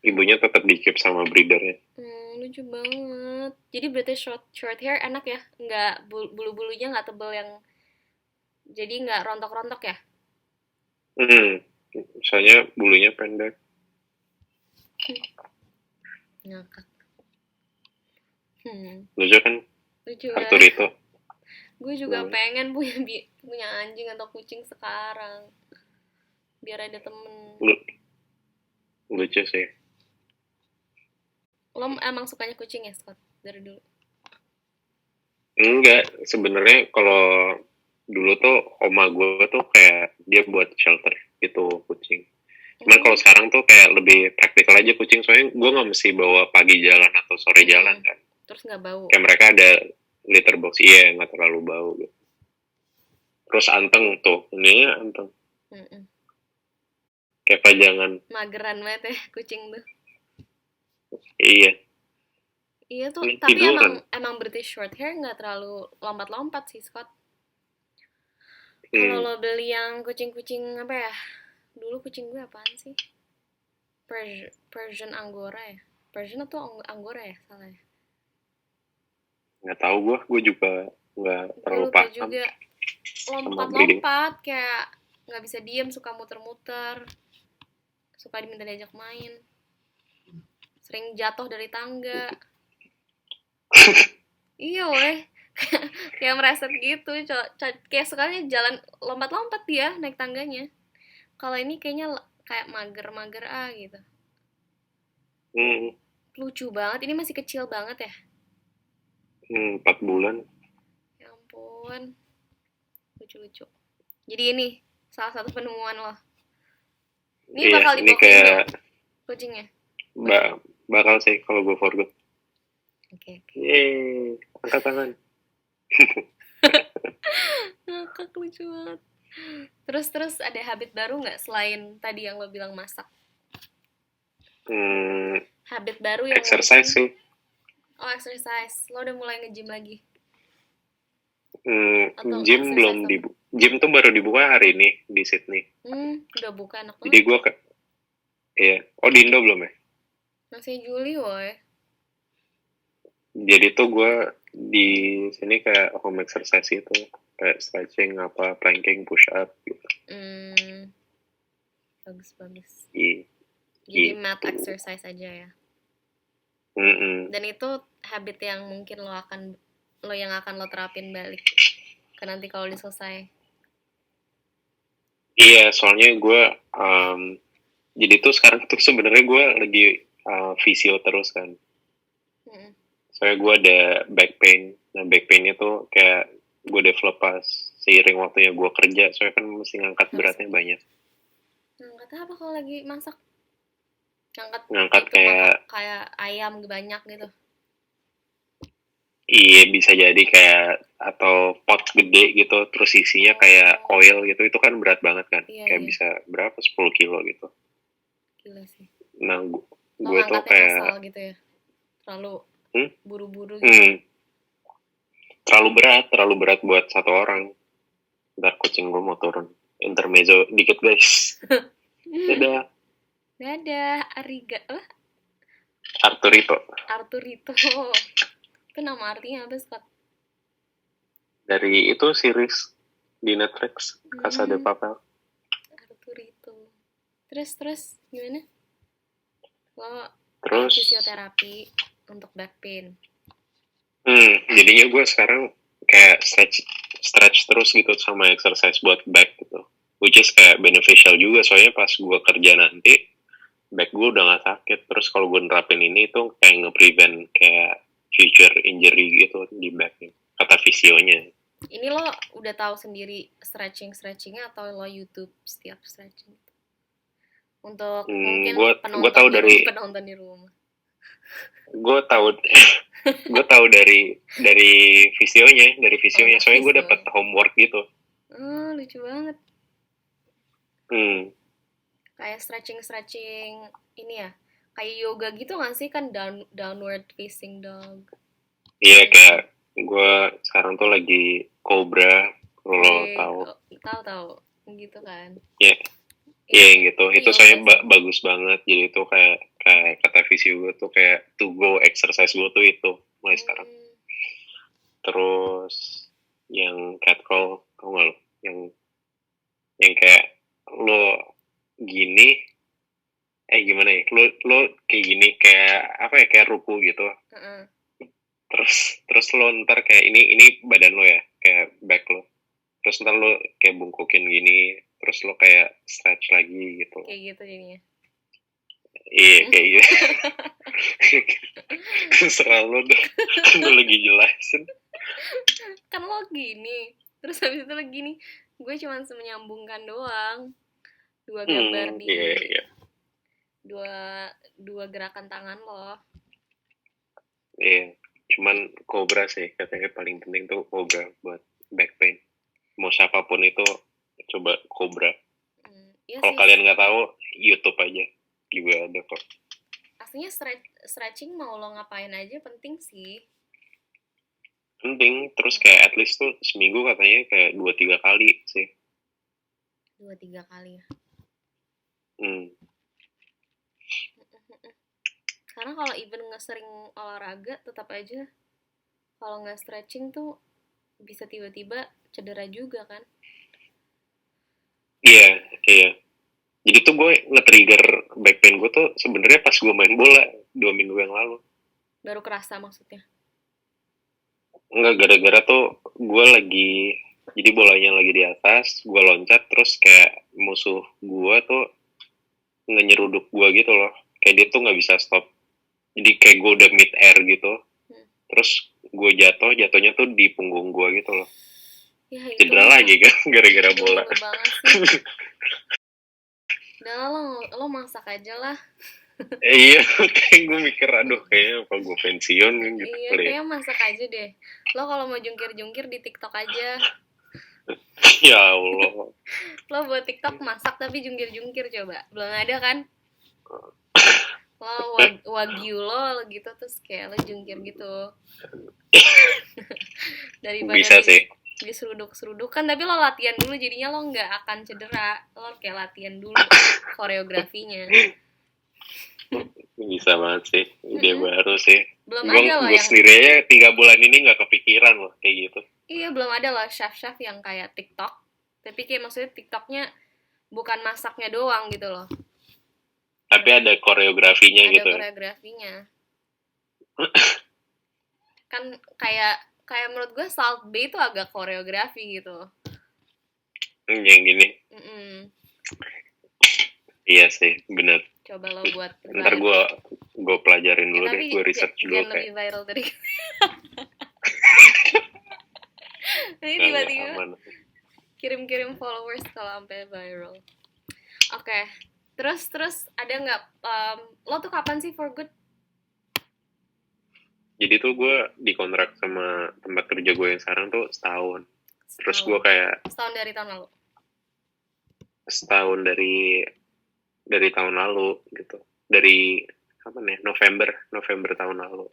Ibunya tetap di keep sama breedernya. Lucu banget. Jadi British short hair enak ya? Nggak bulu-bulunya nggak tebel yang jadi nggak rontok-rontok ya? Soalnya bulunya pendek. Ngakak. Lucu kan Lucu Arthur banget. itu. Gue juga pengen punya anjing atau kucing sekarang. Biar ada temen. Lucu sih. Lo emang sukanya kucing ya, Scott? Dari dulu? Enggak, sebenarnya kalau dulu tuh oma gue tuh kayak dia buat shelter gitu kucing. Cuman kalau sekarang tuh kayak lebih praktikal aja kucing, soalnya gue nggak mesti bawa pagi jalan atau sore jalan kan. Terus nggak bau? Kayak mereka ada litter box, iya nggak terlalu bau gitu. Terus anteng tuh, ini anteng. Kayak pajangan. Mageran banget ya kucing tuh. Iya. Iya tuh, Ini tapi tiduran. emang British Shorthair nggak terlalu lompat-lompat sih, Scott. Kalau lo beli yang kucing-kucing apa ya? Dulu kucing gue apaan sih? Persian Angora ya? Persian atau Angora ya? Salah ya? Nggak tahu gue juga nggak terlalu lupa paham juga. sama breeding. Lompat-lompat kayak nggak bisa diem, suka muter-muter, suka diminta diajak main, sering jatuh dari tangga. Iya weh. Kayak mereset gitu, kayak sekalinya jalan lompat-lompat dia naik tangganya. Kalau ini kayaknya kayak mager-mager gitu. Lucu banget, ini masih kecil banget ya. 4 bulan. Ya ampun, lucu-lucu. Jadi ini salah satu penemuan lo. Ini Iya, bakal ini dibawa ke Indo kayak kucingnya. bakal sih kalau gue for good. Oke. Yeay, angkat tangan. Ngakak lucu banget. Terus ada habit baru nggak selain tadi yang lo bilang masak? Habit baru yang exercise mungkin... sih. Oh exercise, lo udah mulai nge-gym lagi? Gym belum dibuka. Gym tuh baru dibuka hari ini di Sydney. Udah buka, enak banget. Jadi gue iya. Oh di Indo belum ya? Masih Juli woy. Jadi tuh gue di sini kayak home exercise itu, kayak stretching apa, planking, push up gitu. Bagus. Iya. Jadi mat exercise aja ya. Dan itu habit yang mungkin lo akan lo terapin balik ke nanti kalau udah selesai. Iya, soalnya gue jadi tuh sekarang tuh sebenarnya gue lagi physio terus kan. Soalnya gue ada back pain. Nah back painnya tuh kayak gue develop pas seiring waktunya gue kerja. Soalnya kan mesti ngangkat beratnya banyak. Ngangkat apa kalau lagi masak? Ngangkat kayak ayam banyak gitu. Iya bisa jadi kayak atau pot gede gitu terus isinya kayak oil gitu, itu kan berat banget kan. Kayak bisa berapa 10 kilo gitu. Gila sih. Nah gue tuh kayak asal gitu ya. Terlalu buru-buru gitu. Terlalu berat buat satu orang. Ntar kucing gue mau turun. Intermezzo dikit guys. Dadah Arturito. Itu nama artinya apa Scott? Dari itu series di Netflix, Casa de Papel. Arturito. Terus gimana? Lo terus fisioterapi untuk back pain. Jadinya gue sekarang kayak stretch terus gitu sama exercise buat back gitu. Which is kayak beneficial juga, soalnya pas gue kerja nanti back gue udah gak sakit. Terus kalau gue nerapin ini tuh kayak nge-prevent kayak future injury gitu di back, kata fisionya. Ini lo udah tahu sendiri stretchingnya atau lo YouTube setiap stretching? Untuk Hmm, mungkin gue tahu dari penonton di rumah. gue tahu gue tahu dari Oh, visionya untuk soalnya gue visual. dapat homework gitu. Oh, lucu banget. Hmm, Kayak stretching ini ya. Kayak yoga gitu nggak sih kan downward facing dog. iya Kayak gitu. kayak gue sekarang tuh lagi Cobra, Oh kalau iya, tahu. oh, tahu gitu kan. Ya, Iya, iya gitu. itu Itu yoga soalnya sih. bagus banget. Jadi itu kayak kayak kata visi gue tuh kayak to go exercise gue tuh itu mulai sekarang. Hmm, Terus yang catcall, tau gak lo? Yang kayak lo gini, gimana ya? Lo kayak gini kayak apa ya? Kayak ruku gitu. uh-uh. Terus terus lo ntar kayak ini badan lo ya, kayak back lo. Terus ntar lo kayak bungkukin gini, terus lo kayak stretch lagi gitu. Kayak gitu jadinya. Iya kayak gitu. Selalu deh, gue lagi jelasin. Kan lo gini. Terus habis itu lo gini. Gue cuma menyambungkan doang. Dua gambar Iya di iya dua dua gerakan tangan lo. iya. Cuman Cobra sih katanya paling penting tuh Cobra buat back pain. Mau siapapun itu coba Cobra. Iya Kalau sih. kalian nggak tahu, YouTube aja juga ada kok. Aslinya stretching mau lo ngapain aja penting sih. Penting, terus kayak at least tuh seminggu katanya kayak 2-3 kali sih. 2-3 kali ya. Hmm. Karena kalau even ngesering olahraga tetap aja kalau nggak stretching tuh bisa tiba-tiba cedera juga kan. Iya, iya. Jadi tuh gue nge-trigger back pain gue tuh sebenarnya pas gue main bola 2 minggu yang lalu. Baru kerasa maksudnya. Enggak, gara-gara tuh gue lagi, jadi bolanya lagi di atas, gue loncat, terus kayak musuh gue tuh ngenyeruduk gue gitu loh. Kayak dia tuh nggak bisa stop. Jadi kayak gue udah mid air gitu, Hmm. terus gue jatuhnya tuh di punggung gue gitu loh. Ya itu Cedera mah lagi kan, gara-gara itu bola. ngeri banget sih. Udah lo masak aja lah. Iya, kayak gue mikir, aduh kayaknya apa gue pensiun gitu Iya, kali ya. kayak masak aja deh. Lo kalau mau jungkir-jungkir di TikTok aja. Ya Allah. Lo buat TikTok masak tapi jungkir-jungkir coba. Belum ada kan? Lo wagyu lo gitu terus kayak lo jungkir gitu. Daripada Bisa sih. diseruduk-seruduk kan, tapi lo latihan dulu jadinya lo nggak akan cedera. Lo kayak latihan dulu koreografinya. Bisa banget sih. Ide baru sih. Belum ada loh Gue yang sendiri aja 3 bulan ini gak kepikiran loh kayak gitu. iya belum ada loh chef-chef yang kayak TikTok. Tapi kayak maksudnya TikToknya bukan masaknya doang gitu loh. Tapi ada koreografinya Ada gitu. koreografinya. Kan kayak menurut gue Salt Bae itu agak koreografi gitu. Yang gini. Mm-mm. Iya sih, bener. Coba lo buat Ntar viral. gue pelajarin dulu deh, Tapi gue research dulu jangan kayak. lebih viral dari ini Nah, tiba-tiba aman. kirim-kirim followers kalau sampai viral. Oke. Terus ada nggak lo tuh kapan sih for good? Jadi tuh gue dikontrak sama tempat kerja gue yang sekarang tuh setahun. Terus gue kayak setahun dari tahun lalu. Setahun dari tahun lalu gitu. Dari apa nih? November tahun lalu.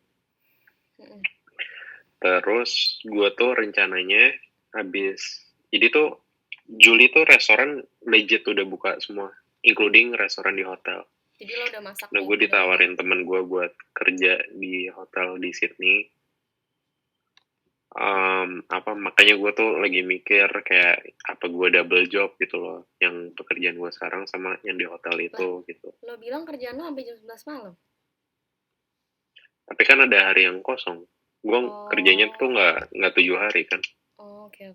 Terus gue tuh rencananya habis, jadi tuh Juli tuh restoran legit udah buka semua, including restoran di hotel. Jadi lo udah masak. Nah gue ditawarin temen gue buat kerja di hotel di Sydney. Makanya gue tuh lagi mikir kayak apa gue double job gitu loh, yang pekerjaan gue sekarang sama yang di hotel itu gitu. Lo bilang kerjaan lo sampai jam 11 malam. Tapi kan ada hari yang kosong. Gue kerjanya tuh nggak 7 hari kan. Oke.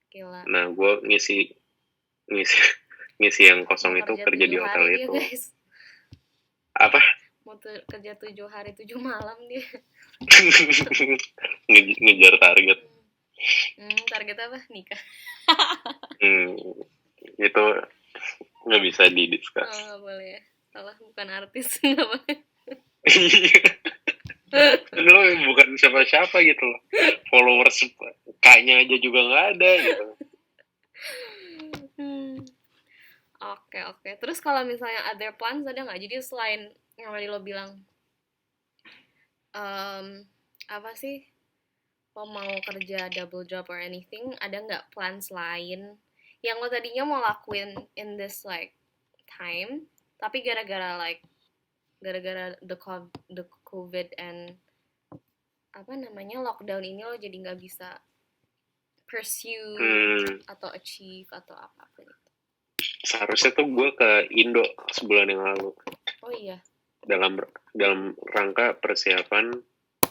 Gila. Nah gue ngisi yang kosong itu kerja di hotel itu. Dia, guys. Apa? Mau kerja 7 hari 7 malam dia. Ngejar target. Target apa? Nikah. Itu nggak bisa didiskus. Oh, nggak boleh ya. Salah, bukan artis. Nggak boleh. Lo bukan siapa-siapa gitu loh. Followers kayaknya aja juga nggak ada gitu. Hmm. Oke, oke. Terus kalau misalnya other plans ada nggak? Jadi selain yang tadi lo bilang, em, apa sih? Lo mau kerja double job or anything? Ada nggak plans lain yang lo tadinya mau lakuin in this like time, tapi gara-gara the COVID and apa namanya lockdown ini lo jadi nggak bisa pursue Hmm, atau achieve atau apapun itu. seharusnya tuh gue ke Indo sebulan yang lalu Oh iya. dalam dalam rangka persiapan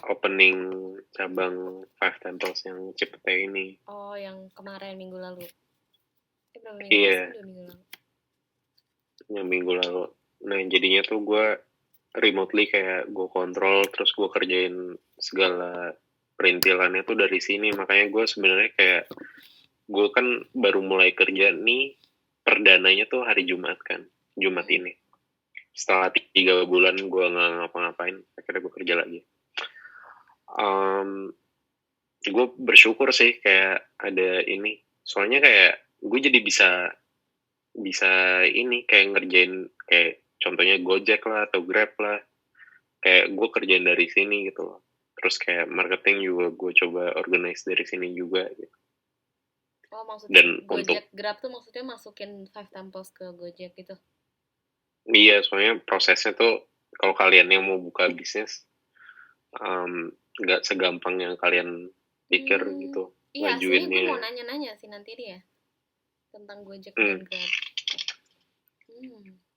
opening cabang Five Temples yang Cipete ini. Oh, yang kemarin minggu lalu. Berapa minggu Iya, sih? 2 minggu lalu. yang minggu lalu. Nah, jadinya tuh gue remotely kayak gue kontrol, terus gue kerjain segala perintilannya tuh dari sini. Makanya gue sebenarnya kayak, gue kan baru mulai kerja nih, perdananya tuh hari Jumat kan, Jumat ini. Setelah 3 bulan gue nggak ngapa-ngapain, akhirnya gue kerja lagi. Gue bersyukur sih kayak ada ini. Soalnya kayak gue jadi bisa bisa ini kayak ngerjain kayak contohnya Gojek lah atau Grab lah, kayak gue kerjain dari sini gitu loh. Terus kayak marketing juga gue coba organize dari sini juga gitu. Oh, maksudnya Dan Gojek untuk Grab tuh maksudnya masukin Five Temples ke Gojek gitu. iya, soalnya prosesnya tuh kalau kalian yang mau buka bisnis nggak segampang yang kalian pikir Hmm, gitu iya, aslinya gue mau ngajuinnya. nanya-nanya sih nanti dia tentang Gojek dan Hmm. Grab.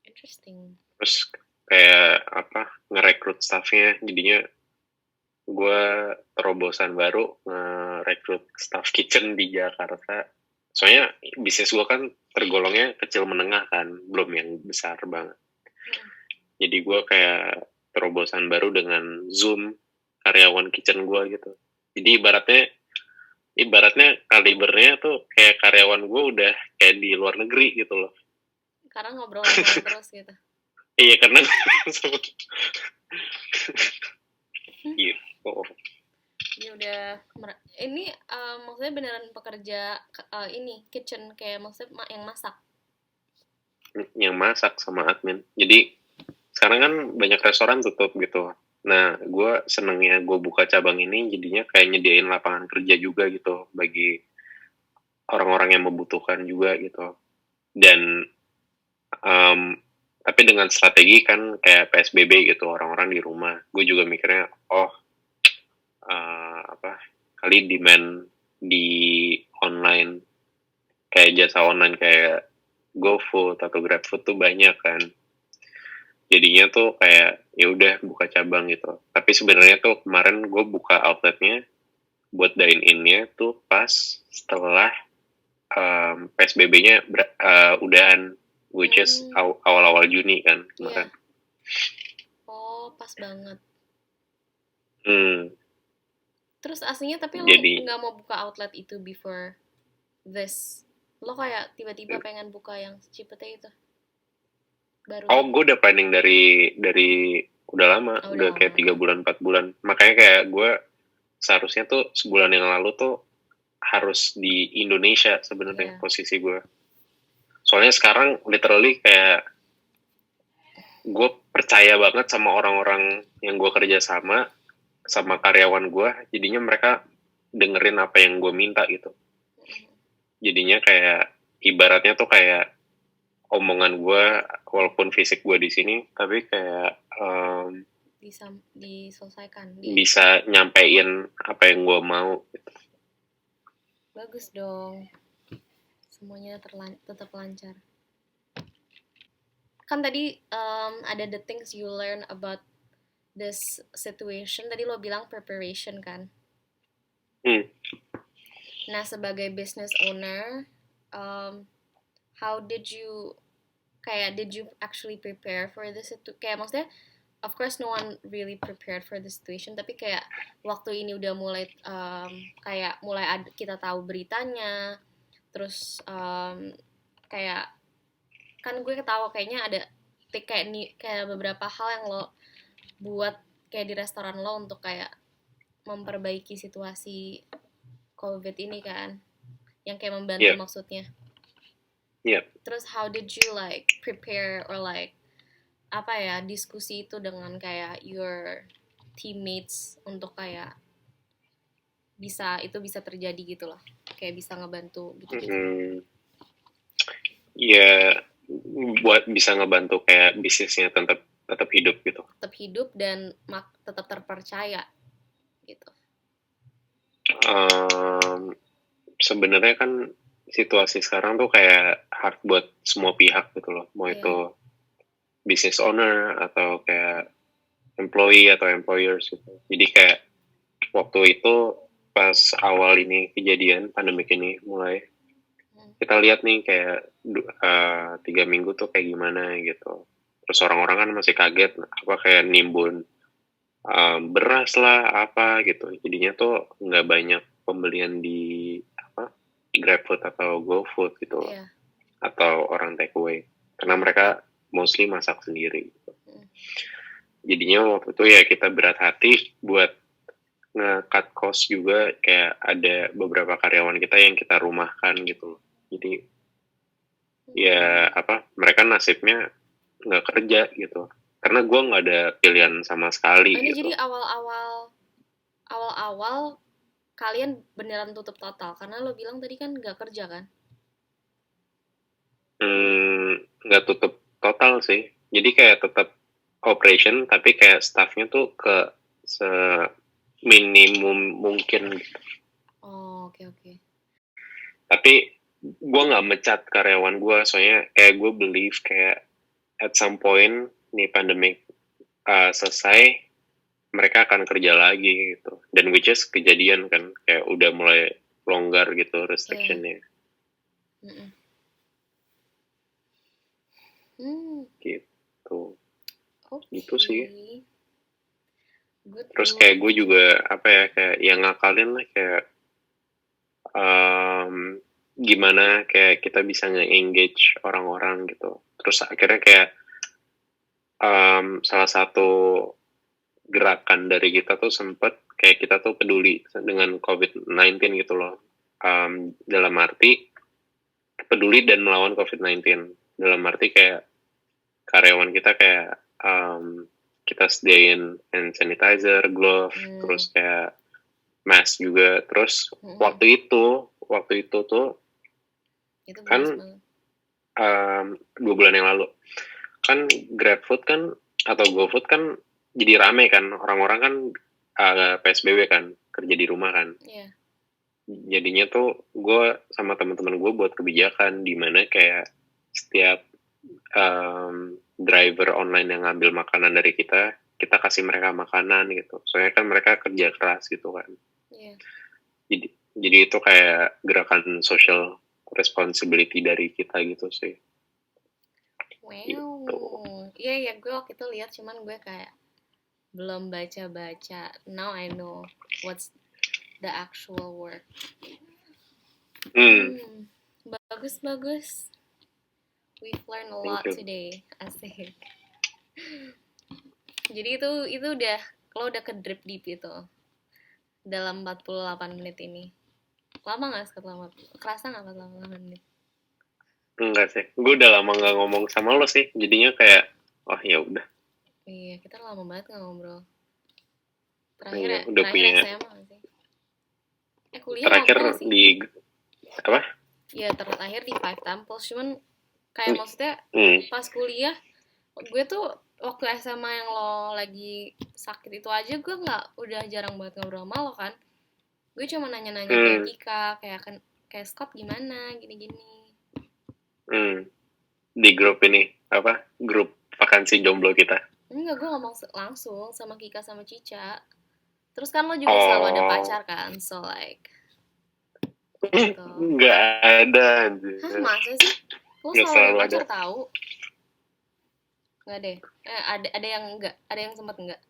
Interesting. Terus kayak apa ngerekrut staffnya, jadinya gue terobosan baru ngerekrut staff kitchen di Jakarta. Soalnya bisnis gue kan tergolongnya kecil menengah kan, belum yang besar banget. Jadi gue kayak terobosan baru dengan Zoom karyawan kitchen gue gitu. Jadi ibaratnya kalibernya tuh kayak karyawan gue udah kayak di luar negeri gitu loh. Karena ngobrol sama lo terus gitu. Iya karena gitu. Dia udah ini maksudnya beneran pekerja ini kitchen kayak maksudnya yang masak. Yang masak sama admin. Jadi sekarang kan banyak restoran tutup gitu. Nah, gue senengnya gue buka cabang ini jadinya kayak nyediain lapangan kerja juga gitu bagi orang-orang yang membutuhkan juga gitu. Dan um, tapi dengan strategi kan kayak PSBB gitu, orang-orang di rumah. Gue juga mikirnya, oh apa kali demand di online kayak jasa online kayak GoFood atau GrabFood tuh banyak kan. Jadinya tuh kayak ya udah buka cabang gitu. Tapi sebenarnya tuh kemarin gue buka outletnya buat dine innya tuh pas setelah PSBB-nya udahan, which is Hmm, awal-awal Juni kan iya. kemarin. Oh, pas banget. Hmm, Terus aslinya tapi lo jadi nggak mau buka outlet itu before this. Lo kayak tiba-tiba pengen buka yang Cipete itu oh barunya. gue udah planning dari udah lama, Oh, udah udah kayak lama. 3 bulan 4 bulan. Makanya kayak gue seharusnya tuh sebulan yang lalu tuh harus di Indonesia sebenarnya Iya. posisi gue. Soalnya sekarang literally kayak gue percaya banget sama orang-orang yang gue kerja sama karyawan gue, jadinya mereka dengerin apa yang gue minta gitu. Jadinya kayak ibaratnya tuh kayak omongan gue walaupun fisik gue di sini tapi kayak Diselesaikan bisa nyampein apa yang gue mau gitu. bagus dong, semuanya tetap lancar. Kan tadi ada the things you learn about this situation, tadi lo bilang preparation kan. Hmm. Nah, sebagai business owner, how did you actually prepare for this itu kayak maksudnya of course no one really prepared for the situation, tapi kayak waktu ini udah mulai kayak mulai kita tahu beritanya, terus kayak kan gue ketawa kayaknya ada kayak beberapa hal yang lo buat kayak di restoran lo untuk kayak memperbaiki situasi COVID ini kan, yang kayak membantu Iya, maksudnya. iya. Terus how did you like prepare or like apa ya diskusi itu dengan kayak your teammates untuk kayak bisa terjadi gitu loh, kayak bisa ngebantu gitu-gitu. Hmm, ya buat bisa ngebantu kayak bisnisnya tetap tetap hidup gitu. Tetap hidup dan tetap terpercaya gitu. Um, Sebenarnya kan situasi sekarang tuh kayak hard buat semua pihak gitu loh. Mau Iya. itu business owner atau kayak employee atau employers gitu. Jadi kayak waktu itu pas awal ini kejadian pandemik ini mulai, kita lihat nih kayak 3 minggu tuh kayak gimana gitu. Terus orang-orang kan masih kaget apa kayak nimbun beras lah apa gitu. Jadinya tuh nggak banyak pembelian di apa GrabFood atau GoFood gitu loh. Iya. Atau orang takeaway karena mereka mostly masak sendiri gitu. Jadinya waktu itu ya kita berat hati buat nge-cut cost juga, kayak ada beberapa karyawan kita yang kita rumahkan gitu loh. Jadi ya apa mereka nasibnya nggak kerja gitu karena gue nggak ada pilihan sama sekali ini gitu. jadi awal-awal kalian beneran tutup total karena lo bilang tadi kan nggak kerja kan? Nggak tutup total sih, jadi kayak tetap operation tapi kayak staffnya tuh ke seminimum mungkin gitu. Oh, oke. Tapi gue nggak mecat karyawan gue, soalnya kayak gue believe kayak at some point nih pandemic selesai mereka akan kerja lagi gitu, dan which is kejadian kan kayak udah mulai longgar gitu restrictionnya. Mm-mm. Gitu. Oke. Gitu sih. Good. Terus kayak gue juga apa ya kayak yang ngakalin lah kayak gimana kayak kita bisa nge-engage orang-orang gitu. Terus akhirnya kayak salah satu gerakan dari kita tuh sempet kayak kita tuh peduli dengan COVID-19 gitu loh. Dalam arti peduli dan melawan COVID-19. Dalam arti kayak karyawan kita kayak kita sediain hand sanitizer, glove, terus kayak mask juga. Terus waktu itu tuh itu kan 2 bulan yang lalu kan GrabFood kan atau GoFood kan jadi rame kan, orang-orang kan PSBB kan, kerja di rumah kan. Yeah. Jadinya tuh gue sama teman-teman gue buat kebijakan di mana kayak setiap driver online yang ngambil makanan dari kita kasih mereka makanan gitu. Soalnya kan mereka kerja keras gitu kan. Yeah. Jadi itu kayak gerakan social responsibility dari kita gitu sih. Wow. Gitu. Iya, gue waktu itu lihat, cuman gue kayak belum baca-baca. Now I know what's the actual work. Bagus. We've learned a lot today. Asik. Jadi itu udah lo udah ke drip deep itu dalam 48 menit ini. Lama nggak setelah kerasa nggak 48 menit? Enggak sih, gue udah lama nggak ngomong sama lo sih, jadinya kayak ya udah. Iya, kita lama banget nggak ngobrol. Terakhir SMA sih. Kuliah terakhir sih? Di apa? Ya terakhir di Five Temples, cuman kayak maksudnya pas kuliah gue tuh waktu SMA yang lo lagi sakit itu aja gue udah jarang banget ngobrol sama lo kan. Gue cuma nanya-nanya kayak Kika, kayak Scott gimana, gini-gini. Di grup ini apa? Grup vakansi jomblo kita. Enggak, gue ngomong langsung sama Kika sama Cica. Terus kan lo juga selalu ada pacar kan, so like gitu. Nggak ada anjir. Hah, masa sih? Lo selalu ada pacar tahu? Nggak deh. Ada yang enggak? Ada yang sempet enggak?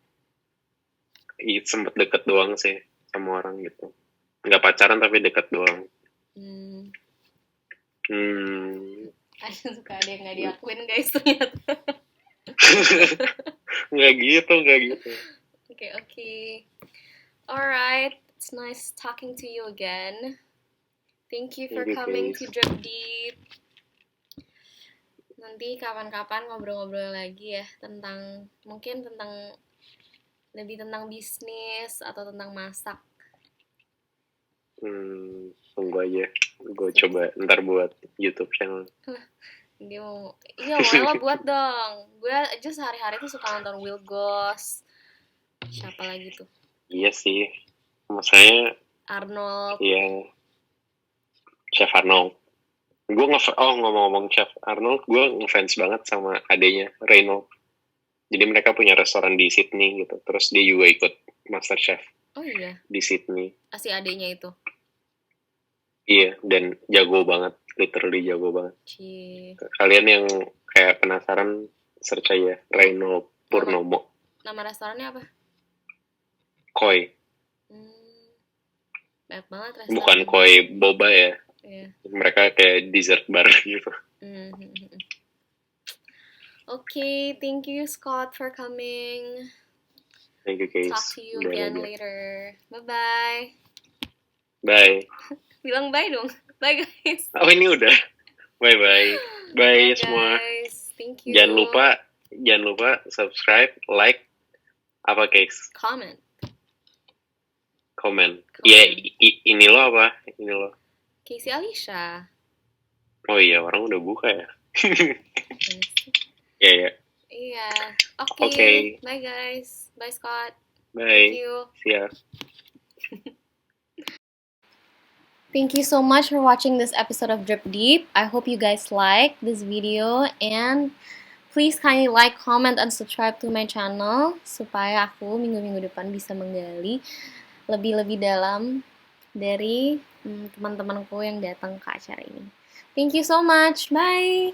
Iya, sempet deket doang sih sama orang gitu. Nggak pacaran tapi deket doang. Suka ada yang nggak diakuin guys ternyata. Nggak gitu. Okay. Alright, it's nice talking to you again. Thank you for Thank you, coming Case. to Drip Deep. Nanti kapan-kapan ngobrol-ngobrol lagi ya tentang mungkin lebih tentang bisnis atau tentang masak. Tunggu aja. Gue coba ntar buat YouTube channel. Dia mau, iya Wella buat dong. Gue aja sehari-hari tuh suka nonton Will Goss. Siapa lagi tuh? Iya sih. Maksudnya, Arnold. ya Chef Arnold. Gue ngomong-ngomong Chef Arnold, gue ngefans banget sama adenya Reynold. Jadi mereka punya restoran di Sydney gitu. Terus dia juga ikut Master Chef. Oh iya. Di Sydney. Si adenya itu. Iya, dan jago banget, literally jago banget. Cie. Kalian yang kayak penasaran, search aja Reynold Purnomo. Nama restorannya apa? Koi. Banyak banget restoran. Bukan Koi boba ya. Iya. Mereka kayak dessert bar gitu. Okay, thank you Scott for coming. Thank you, Case. Talk to you again later. Bye-bye. Bye. Bilang bye dong. Bye guys. Oh, ini udah. Bye-bye. Bye semua. Guys. Thank you. Jangan lupa subscribe, like, apa Case? Comment. Iya, ini lo apa? Ini lo. Casey Alicia. Oh iya, orang udah buka ya. Iya. Iya. Okay. Bye guys. Bye Scott. Bye. Thank you. See ya. Thank you so much for watching this episode of Drip Deep. I hope you guys like this video and please kindly like, comment, and subscribe to my channel supaya aku minggu-minggu depan bisa menggali lebih dalam dari teman-temanku yang datang ke acara ini. Thank you so much. Bye.